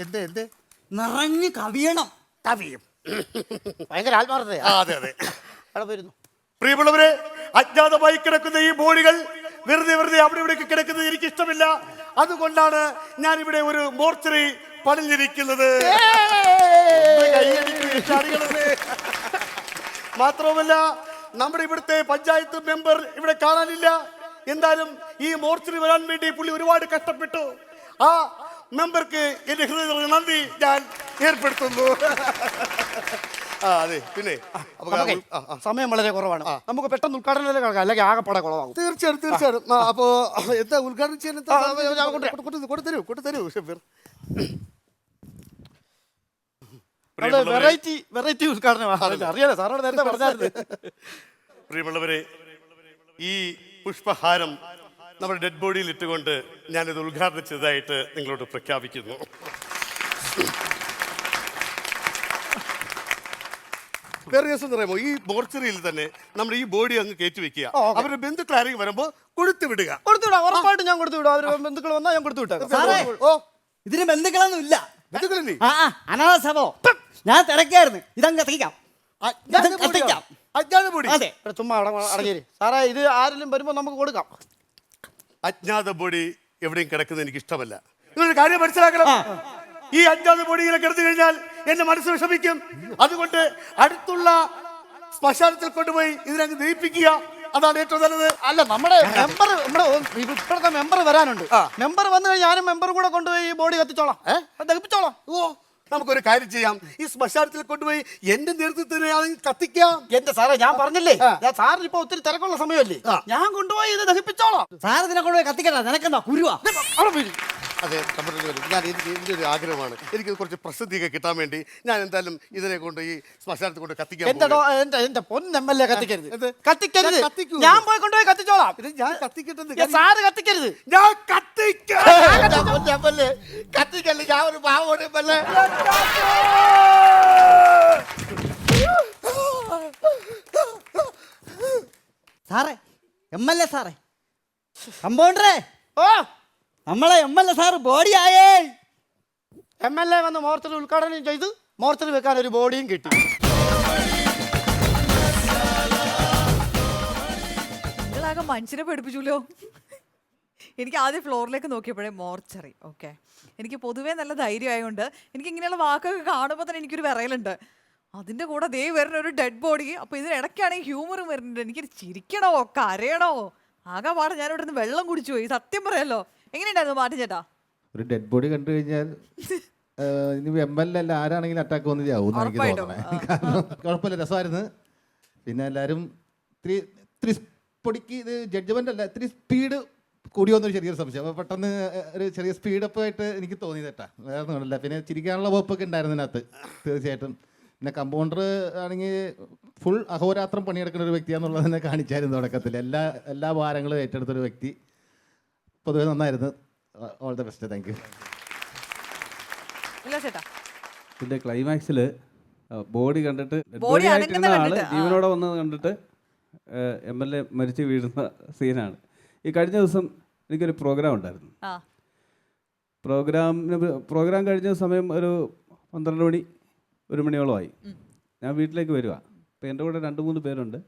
എന്ത് നിറഞ്ഞു കവിയണം. കവിയും. ഭയങ്കര ആത്മാർത്ഥതയാ. അതെ അതെ. അവിടെ പോയിരുന്നു. പ്രിയമുള്ളവരെ, അജ്ഞാതമായി കിടക്കുന്ന ഈ ബോഡികൾ വെറുതെ അവിടെ ഇവിടേക്ക് കിടക്കുന്നത് എനിക്ക് ഇഷ്ടമില്ല. അതുകൊണ്ടാണ് ഞാൻ ഇവിടെ ഒരു മോർച്ചറി പണിഞ്ഞിരിക്കുന്നത്. മാത്രവുമല്ല, നമ്മുടെ ഇവിടുത്തെ പഞ്ചായത്ത് മെമ്പർ ഇവിടെ കാണാനില്ല. എന്തായാലും ഈ മോർച്ചറി വരാൻ വേണ്ടി പുള്ളി ഒരുപാട് കഷ്ടപ്പെട്ടു. ആ മെമ്പർക്ക് എന്റെ ഹൃദയ നന്ദി ഞാൻ ഏർപ്പെടുത്തുന്നു. അതെ. പിന്നെ സമയം വളരെ കുറവാണ്. നമുക്ക് പെട്ടെന്ന് ഉദ്ഘാടനം കിടക്കാം, അല്ലെങ്കിൽ ആകെപ്പാടെ കുളമാകും. തീർച്ചയായിട്ടും. അപ്പോ എന്താ ഉദ്ഘാടനം ചെയ്യാൻ കൊടുത്തരൂ ഷെഫീർ. വെറൈറ്റി ഉദ്ഘാടനമാണ്. അറിയാലോ, സാറോട് നേരത്തെ പറഞ്ഞായിരുന്നു. പ്രിയമുള്ളവരെ, ഈ പുഷ്പഹാരം നമ്മുടെ ഡെഡ് ബോഡിയിൽ ഇട്ടുകൊണ്ട് ഞാനിത് ഉദ്ഘാടനം ചെയ്തതായിട്ട് നിങ്ങളോട് പ്രഖ്യാപിക്കുന്നു. വേറെ ദിവസം പറയുമ്പോൾ ഈ മോർച്ചറിയിൽ തന്നെ നമ്മൾ ഈ ബോഡി അങ്ങ് കയറ്റി വെക്കുക. അവരുടെ ബന്ധുക്കൾ ആരെങ്കിലും വരുമ്പോൾ കൊടുത്തു വിടുക. ഉറപ്പായിട്ട് ഞാൻ കൊടുത്തു വിടാം. അവര് ബന്ധുക്കൾ വന്നാൽ ഞാൻ കൊടുത്തു വിട്ടേക്കാം. സാറേ, ഇതിന് ബന്ധുക്കളൊന്നും ഇല്ല. ബന്ധുക്കളില്ലേ? അനാഥ സഭോ. ഞാൻ തിരക്കായിരുന്നു. ഇതങ്ങ് കത്തിക്കാം. അജ്ഞാത ബോഡി. അതെ, ചുമ്മാ അടങ്ങേരി. സാറേ, ഇത് ആരെങ്കിലും വരുമ്പോൾ നമുക്ക് കൊടുക്കാം. അജ്ഞാത ബോഡി എവിടെയും കിടക്കുന്നത് എനിക്ക് ഇഷ്ടമല്ല. നിങ്ങളൊരു കാര്യം മനസ്സിലാക്കണം. ഈ അജ്ഞാത ബോഡിയിലെ കിടന്നു കഴിഞ്ഞാൽ എന്റെ മനസ്സ് വിഷമിക്കും. അതുകൊണ്ട് അടുത്തുള്ള ശ്മശാനത്തിൽ കൊണ്ടുപോയി ഇതിനങ്ങ് ദഹിപ്പിക്കുക. അതാണ് ഏറ്റവും നല്ലത്. അല്ല, നമ്മുടെ ഇപ്പോഴത്തെ മെമ്പർ വരാനുണ്ട്. മെമ്പർ വന്നു കഴിഞ്ഞാൽ ഞാനും മെമ്പറും കൂടെ കൊണ്ടുപോയി ഈ ബോഡി കത്തിച്ചോളാം, ദഹിപ്പിച്ചോളാം. നമുക്കൊരു കാര്യം ചെയ്യാം. ഈ ശ്മശാനത്തിൽ കൊണ്ടുപോയി എന്റെ നേതൃത്വത്തിൽ കത്തിക്കാം. എന്റെ സാറേ, ഞാൻ പറഞ്ഞില്ലേ, സാറിന് ഇപ്പൊ ഒത്തിരി തിരക്കുള്ള സമയമല്ലേ, ഞാൻ കൊണ്ടുപോയി ഇത് ദഹിപ്പിച്ചോളാം. സാറ് ഇതിനെ കൊണ്ടുപോയി കത്തിക്കണ്ട. നിനക്കെന്താ കുരുവാ? അതെ, ഞാൻ എൻ്റെ ഒരു ആഗ്രഹമാണ്. എനിക്ക് കുറച്ച് പ്രസിദ്ധിയൊക്കെ കിട്ടാൻ വേണ്ടി ഞാൻ എന്തായാലും ഇതിനെ കൊണ്ട് ഈ ശ്മശാനത്തിൽ കൊണ്ട് കത്തിക്കാൻ. എന്റെ പൊന്നമ്മല്ലേ, കത്തിക്കരുത്, കത്തിക്കരുത്. ഞാൻ പോയി കൊണ്ടുപോയി കത്തിച്ചോളാം. ഞാൻ കത്തിക്കിട്ടത് സാറ് കത്തിക്കരുത്. ഞാൻ കത്തിക്കല്ലേ. ഞാൻ ഒരു പാവോടല്ലേ. സാറേ, MLA സാറേ, കമ്പൗണ്ടറേ, ഓ, നമ്മളെ MLA സാറ് ബോഡി ആയേ. MLA വന്ന് മോർച്ചറി ഉദ്ഘാടനം ചെയ്ത് മോർച്ചറി വെക്കാൻ ഒരു ബോഡിയും കിട്ടി. നിങ്ങളാകെ മനുഷ്യനെ പഠിപ്പിച്ചല്ലോ. എനിക്ക് ആദ്യം ഫ്ലോറിലേക്ക് നോക്കിയപ്പോഴേ മോർച്ചറി. ഓക്കെ, എനിക്ക് പൊതുവേ നല്ല ധൈര്യമായതുകൊണ്ട് എനിക്ക് ഇങ്ങനെയുള്ള വാക്കൊക്കെ കാണുമ്പോൾ തന്നെ എനിക്കൊരു വിറയലുണ്ട്. അതിൻ്റെ കൂടെ ദേ വരുന്ന ഒരു ഡെഡ് ബോഡി. അപ്പോൾ ഇതിനിടയ്ക്കാണെങ്കിൽ ഹ്യൂമറും വരുന്നുണ്ട്. എനിക്ക് ചിരിക്കണോ കരയണോ ആകെ പാടെ ഞാൻ ഇവിടെ നിന്ന് വെള്ളം കുടിച്ചു പോയി. സത്യം പറയാലോ. എങ്ങനെയുണ്ടായിരുന്നു മാറ്റി ചേട്ടാ? ഒരു ഡെഡ് ബോഡി കണ്ടു കഴിഞ്ഞാൽ ഇനി MLA അല്ല ആരാണെങ്കിലും അറ്റാക്ക് വന്ന് ചാവും എനിക്ക് തോന്നണേ. കാരണം കുഴപ്പമില്ല, രസമായിരുന്നു. പിന്നെ എല്ലാവരും ഇത്തിരി പൊടിക്ക് ഇത് ജഡ്ജ്മെന്റ് അല്ല, ഇത്തിരി സ്പീഡ് കൂടിയോന്നൊരു ചെറിയൊരു സംശയം. അപ്പോൾ പെട്ടെന്ന് ഒരു ചെറിയ സ്പീഡപ്പ് ആയിട്ട് എനിക്ക് തോന്നി കേട്ടാ. വേറെ ഒന്നുമില്ല. പിന്നെ ചിരിക്കാനുള്ള വകുപ്പൊക്കെ ഉണ്ടായിരുന്നു ഇതിനകത്ത് തീർച്ചയായിട്ടും. പിന്നെ കമ്പൗണ്ടർ ആണെങ്കിൽ ഫുൾ അഹോരാത്രം പണിയെടുക്കുന്ന ഒരു വ്യക്തിയാണെന്നുള്ളത് തന്നെ കാണിച്ചായിരുന്നു തുടക്കത്തിൽ. എല്ലാ ഭാരങ്ങളും ഏറ്റെടുത്തൊരു വ്യക്തി. പൊതുവെ നന്നായിരുന്നു. All the best. Thank you. ഇതിൻ്റെ ക്ലൈമാക്സിൽ ബോഡി കണ്ടിട്ട് ബോഡി ആയിരിക്കുന്ന ആള് ജീവനോടെ വന്നത് കണ്ടിട്ട് MLA മരിച്ചു വീഴുന്ന സീനാണ്. ഈ കഴിഞ്ഞ ദിവസം എനിക്കൊരു പ്രോഗ്രാം ഉണ്ടായിരുന്നു. പ്രോഗ്രാം കഴിഞ്ഞ സമയം ഒരു 12 മണി 1 മണിയോളമായി. ഞാൻ വീട്ടിലേക്ക് വരിക. അപ്പോൾ എൻ്റെ കൂടെ 2-3 പേരുണ്ട്.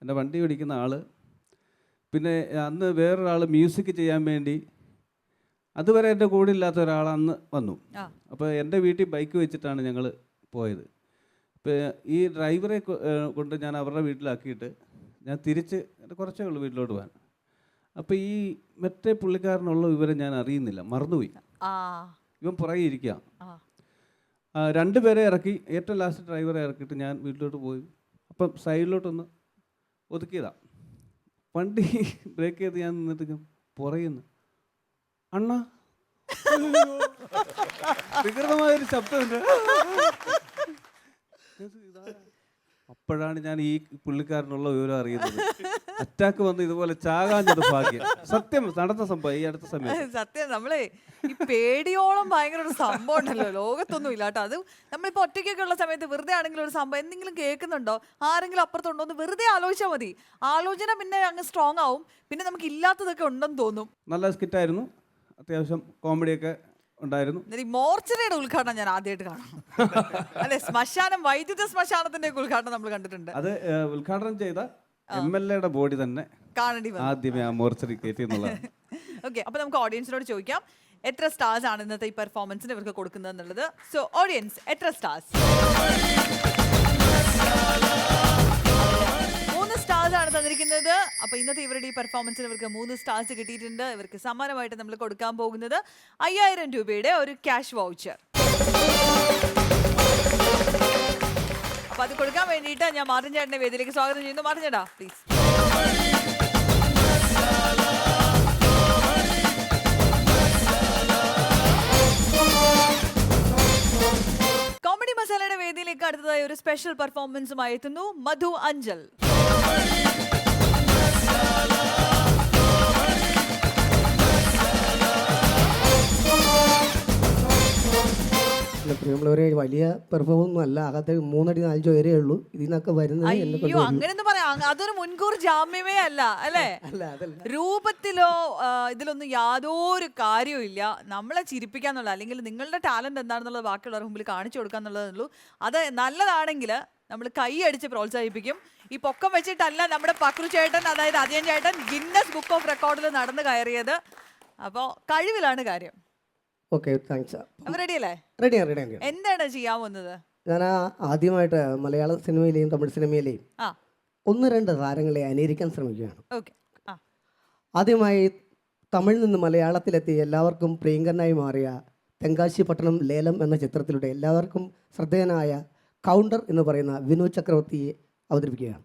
എൻ്റെ വണ്ടി ഓടിക്കുന്ന ആൾ, പിന്നെ അന്ന് വേറൊരാൾ മ്യൂസിക് ചെയ്യാൻ വേണ്ടി അതുവരെ എൻ്റെ കൂടെ ഇല്ലാത്ത ഒരാൾ അന്ന് വന്നു. അപ്പോൾ എൻ്റെ വീട്ടിൽ ബൈക്ക് വെച്ചിട്ടാണ് ഞങ്ങൾ പോയത്. ഇപ്പോൾ ഈ ഡ്രൈവറെ കൊണ്ട് ഞാൻ അവരുടെ വീട്ടിലാക്കിയിട്ട് ഞാൻ തിരിച്ച് കുറച്ചേ ഉള്ളൂ വീട്ടിലോട്ട് പോകാൻ. അപ്പോൾ ഈ മറ്റേ പുള്ളിക്കാരനുള്ള വിവരം ഞാൻ അറിയുന്നില്ല, മറന്നുപോയി. ഇവൻ പുറകെ ഇരിക്കുക. 2 പേരെ ഇറക്കി, ഏറ്റവും ലാസ്റ്റ് ഡ്രൈവറെ ഇറക്കിയിട്ട് ഞാൻ വീട്ടിലോട്ട് പോയി. അപ്പം സൈഡിലോട്ടൊന്ന് ഒതുക്കിയതാണ്. വണ്ടി ബ്രേക്ക് ചെയ്ത് ഞാൻ നിന്നിട്ട് പുറയുന്നു, അണ്ണ വികൃതമായൊരു ശബ്ദമുണ്ട്. അപ്പോഴാണ് ഞാൻ ഈ പുള്ളിക്കാരനുള്ള വിവരം അറിയുന്നത്. അറ്റാക്ക് വന്ന് ഇതുപോലെ ചാകാഞ്ഞത് ഭാഗ്യം. സത്യം നടന്ന സംഭവം ഈ അടുത്ത സമയത്ത്. സത്യം നമ്മളെ ഈ പേടിയോളം ഭയങ്കര ഒരു സംഭവം ഉണ്ടല്ലോ ലോകത്തൊന്നും ഇല്ല കേട്ടോ. അത് നമ്മളിപ്പോൾ ഒറ്റയ്ക്കൊക്കെ ഉള്ള സമയത്ത് വെറുതെ ആണെങ്കിലും ഒരു സംഭവം എന്തെങ്കിലും കേൾക്കുന്നുണ്ടോ, ആരെങ്കിലും അപ്പുറത്തുണ്ടോ എന്ന് വെറുതെ ആലോചിച്ചാൽ മതി. ആലോചന പിന്നെ അങ്ങ് സ്ട്രോങ് ആവും. പിന്നെ നമുക്ക് ഇല്ലാത്തതൊക്കെ ഉണ്ടെന്ന് തോന്നും. നല്ല സ്കിറ്റായിരുന്നു, അത്യാവശ്യം കോമഡിയൊക്കെ ഉണ്ടായിരുന്നു. മോർച്ചറിയുടെ ഉദ്ഘാടനം ഞാൻ ആദ്യമായിട്ട് കാണും. അല്ലെ, ശ്മശാനം, വൈദ്യുത ശ്മശാനത്തിന്റെ ഉദ്ഘാടനം നമ്മൾ കണ്ടിട്ടുണ്ട്. അത് ഉദ്ഘാടനം ചെയ്ത MLA-യുടെ ബോഡി തന്നെ കാണേണ്ടി ആദ്യമേ ആ മോർച്ചറി കയറ്റി എന്നുള്ളതാണ്. ഓക്കെ, അപ്പൊ നമുക്ക് ഓഡിയൻസിനോട് ചോദിക്കാം എത്ര സ്റ്റാർസ് ആണ് ഇന്നത്തെ ഈ പെർഫോമൻസിന് ഇവർക്ക് കൊടുക്കുന്നത് എന്നുള്ളത്. സോ ഓഡിയൻസ്, എത്ര സ്റ്റാർസ്? 3 സ്റ്റാർസ് ആണ് തന്നിരിക്കുന്നത്. അപ്പൊ ഇന്നത്തെ ഇവരുടെ ഈ പെർഫോമൻസിന് ഇവർക്ക് 3 സ്റ്റാർസ് കിട്ടിയിട്ടുണ്ട്. ഇവർക്ക് സമ്മാനമായിട്ട് നമ്മൾ കൊടുക്കാൻ പോകുന്നത് 5000 രൂപയുടെ ഒരു ക്യാഷ് വൗച്ചർ. അപ്പൊ അത് കൊടുക്കാൻ വേണ്ടിയിട്ട് ഞാൻ മാർട്ടിൻ ചേട്ടനെ വേദിയിലേക്ക് സ്വാഗതം ചെയ്യുന്നു. മാർട്ടിൻ ചേട്ടാ പ്ലീസ്. കോമഡി മസാലയുടെ വേദിയിലേക്ക് അടുത്തതായി ഒരു സ്പെഷ്യൽ പെർഫോമൻസുമായി എത്തുന്നു മധു അഞ്ചൽ. പ്രിയമുള്ളവരെ, വലിയ പെർഫോമൻസ് അല്ല, അകത്ത് 3 അടി 4 ഇഞ്ച് വരെ ഉള്ളൂ. ഇതിനൊക്കെ വരുന്നത് അയ്യോ, അങ്ങനെയൊന്നും പറയാം. അതൊരു മുൻകൂർ ജാമ്യമേ അല്ല അല്ലേ? രൂപത്തിലോ ഇതിലൊന്നും യാതൊരു കാര്യവും ഇല്ല. നമ്മളെ ചിരിപ്പിക്കാന്നുള്ള, അല്ലെങ്കിൽ നിങ്ങളുടെ ടാലന്റ് എന്താണെന്നുള്ളത് ബാക്കിയുള്ളവരുടെ മുമ്പിൽ കാണിച്ചു കൊടുക്കാന്നുള്ളതേ. അത് നല്ലതാണെങ്കിൽ നമ്മൾ കൈ അടിച്ച് പ്രോത്സാഹിപ്പിക്കും. ഈ പൊക്കം വെച്ചിട്ടല്ല നമ്മുടെ പക്രു ചേട്ടൻ, അതായത് അജയൻ ചേട്ടൻ, ഗിന്നസ് ബുക്ക് ഓഫ് റെക്കോർഡിൽ നടന്നു കയറിയത്. അപ്പോൾ കഴിവിലാണ് കാര്യം. Okay, thanks. റെഡിയല്ലേ? റെഡിയാണ്. എന്താണ് ചെയ്യാൻ പോകുന്നത്? ഞാൻ ആദ്യമായിട്ട് മലയാള സിനിമയിലെയും തമിഴ് സിനിമയിലെയും 1-2 താരങ്ങളെ അനുകരിക്കാൻ ശ്രമിക്കുകയാണ്. ആദ്യമായി തമിഴിൽ നിന്ന് മലയാളത്തിലെത്തി എല്ലാവർക്കും പ്രിയങ്കരനായി മാറിയ തെങ്കാശി പട്ടണം ലേലം എന്ന ചിത്രത്തിലൂടെ എല്ലാവർക്കും ശ്രദ്ധേയനായ കൗണ്ടർ എന്ന് പറയുന്ന വിനോദ് ചക്രവർത്തിയെ അവതരിപ്പിക്കുകയാണ്.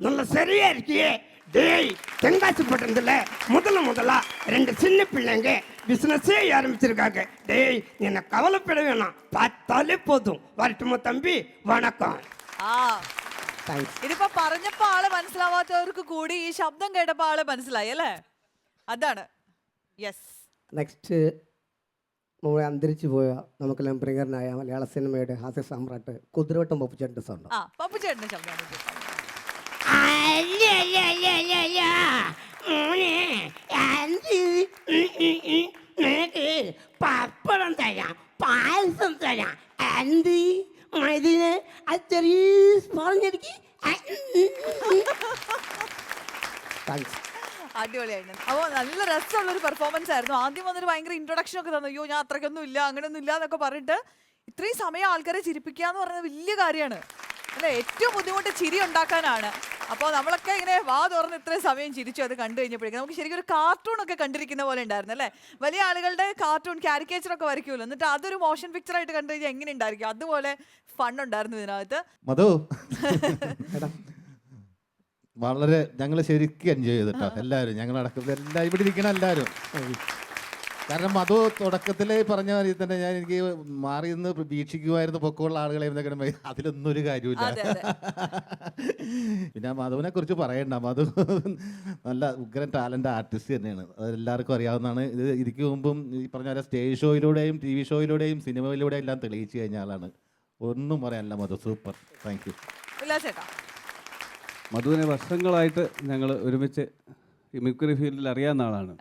நல்ல சரியா இருக்கியே டேய். தெங்காசி பட்டணத்துல முதலா 2 சின்ன பிள்ளைங்க பிசினஸே ஆரம்பிச்சிருக்காங்க. டேய், நீ என்ன கவலைப்பட வேணாம், பார்த்தாலே போதும். வரட்டுமா தம்பி? வணக்கம். ഇതിപ്പോ പറഞ്ഞപ്പോ ആള് മനസ്സിലാവാത്തവർക്ക് കൂടി ഈ ശബ്ദം കേട്ടപ്പോ ആള് മനസ്സിലായി അല്ലേ? അതാണ്. യെസ്. നെക്സ്റ്റ് നമ്മളെ അന്തരിച്ചു പോയ നമുക്കെല്ലാം പ്രിയങ്കരനായ മലയാള സിനിമയുടെ ഹാസ്യ സാമ്രാട്ട് കുതിരവട്ടം പപ്പുചേട്ടൻ്റെ സൗണ്ട്. പപ്പുചേട്ടന്റെ ശബ്ദമാണ്. പപ്പടം തരാം, പായസം തരാം, ആൻറ്റി ഇതിന് ചെറിയ പറഞ്ഞെടുക്കി. അടിപൊളിയായിരുന്നു. അപ്പോൾ നല്ല രസമുള്ള ഒരു പെർഫോമൻസ് ആയിരുന്നു. ആദ്യം വന്നൊരു ഭയങ്കര ഇൻട്രൊഡക്ഷൻ ഒക്കെ തന്നു. അയ്യോ ഞാൻ അത്രയ്ക്കൊന്നും ഇല്ല, അങ്ങനെയൊന്നും ഇല്ല എന്നൊക്കെ പറഞ്ഞിട്ട് ഇത്രയും സമയം ആൾക്കാരെ ചിരിപ്പിക്കുക എന്ന് പറയുന്നത് വലിയ കാര്യമാണ് അല്ലേ? ഏറ്റവും ബുദ്ധിമുട്ട് ചിരി ഉണ്ടാക്കാനാണ്. അപ്പോൾ നമ്മളൊക്കെ ഇങ്ങനെ വാ തുറന്ന് ഇത്രയും സമയം ചിരിച്ചു. അത് കണ്ടു കഴിഞ്ഞപ്പോഴേക്കും നമുക്ക് ശരിക്കും ഒരു കാർട്ടൂൺ ഒക്കെ കണ്ടിരിക്കുന്ന പോലെ ഉണ്ടായിരുന്നു അല്ലേ? വലിയ ആളുകളുടെ കാർട്ടൂൺ കാരിക്കേച്ചർ ഒക്കെ വരയ്ക്കുമല്ലോ, എന്നിട്ട് അതൊരു മോഷൻ പിക്ചർ ആയിട്ട് കണ്ടു കഴിഞ്ഞാൽ എങ്ങനെ ഉണ്ടായിരിക്കും? അതുപോലെ ഫൺ ഉണ്ടായിരുന്നു ഇതിനകത്ത്. മധു വളരെ ഞങ്ങൾ ശരിക്കും എൻജോയ് ചെയ്തിട്ടോ എല്ലാവരും, ഞങ്ങളടക്കം എല്ലാവരും ഇവിടെ ഇരിക്കണം എല്ലാവരും. കാരണം മധു തുടക്കത്തിലേ പറഞ്ഞ മാതിരി തന്നെ ഞാൻ എനിക്ക് മാറി നിന്ന് വീക്ഷിക്കുമായിരുന്നു പൊക്കമുള്ള ആളുകളെ എന്നൊക്കെ, അതിലൊന്നും ഒരു കാര്യമില്ല. പിന്നെ മധുവിനെ കുറിച്ച് പറയണ്ട, മധു നല്ല ഉഗ്രൻ ടാലന്റ് ആർട്ടിസ്റ്റ് തന്നെയാണ്, അതെല്ലാവർക്കും അറിയാവുന്നതാണ്. ഇത് ഇതിക്ക് മുമ്പും ഈ പറഞ്ഞ പോലെ സ്റ്റേജ് ഷോയിലൂടെയും TV ഷോയിലൂടെയും സിനിമയിലൂടെയും എല്ലാം തെളിയിച്ചു കഴിഞ്ഞ ആളാണ്. ഒന്നും പറയാനില്ല മധു, സൂപ്പർ. Thank you. മധുവിനെ വർഷങ്ങളായിട്ട് ഞങ്ങൾ ഒരുമിച്ച് ഈ മിമിക്രി ഫീൽഡിൽ അറിയാവുന്ന ആളാണ്.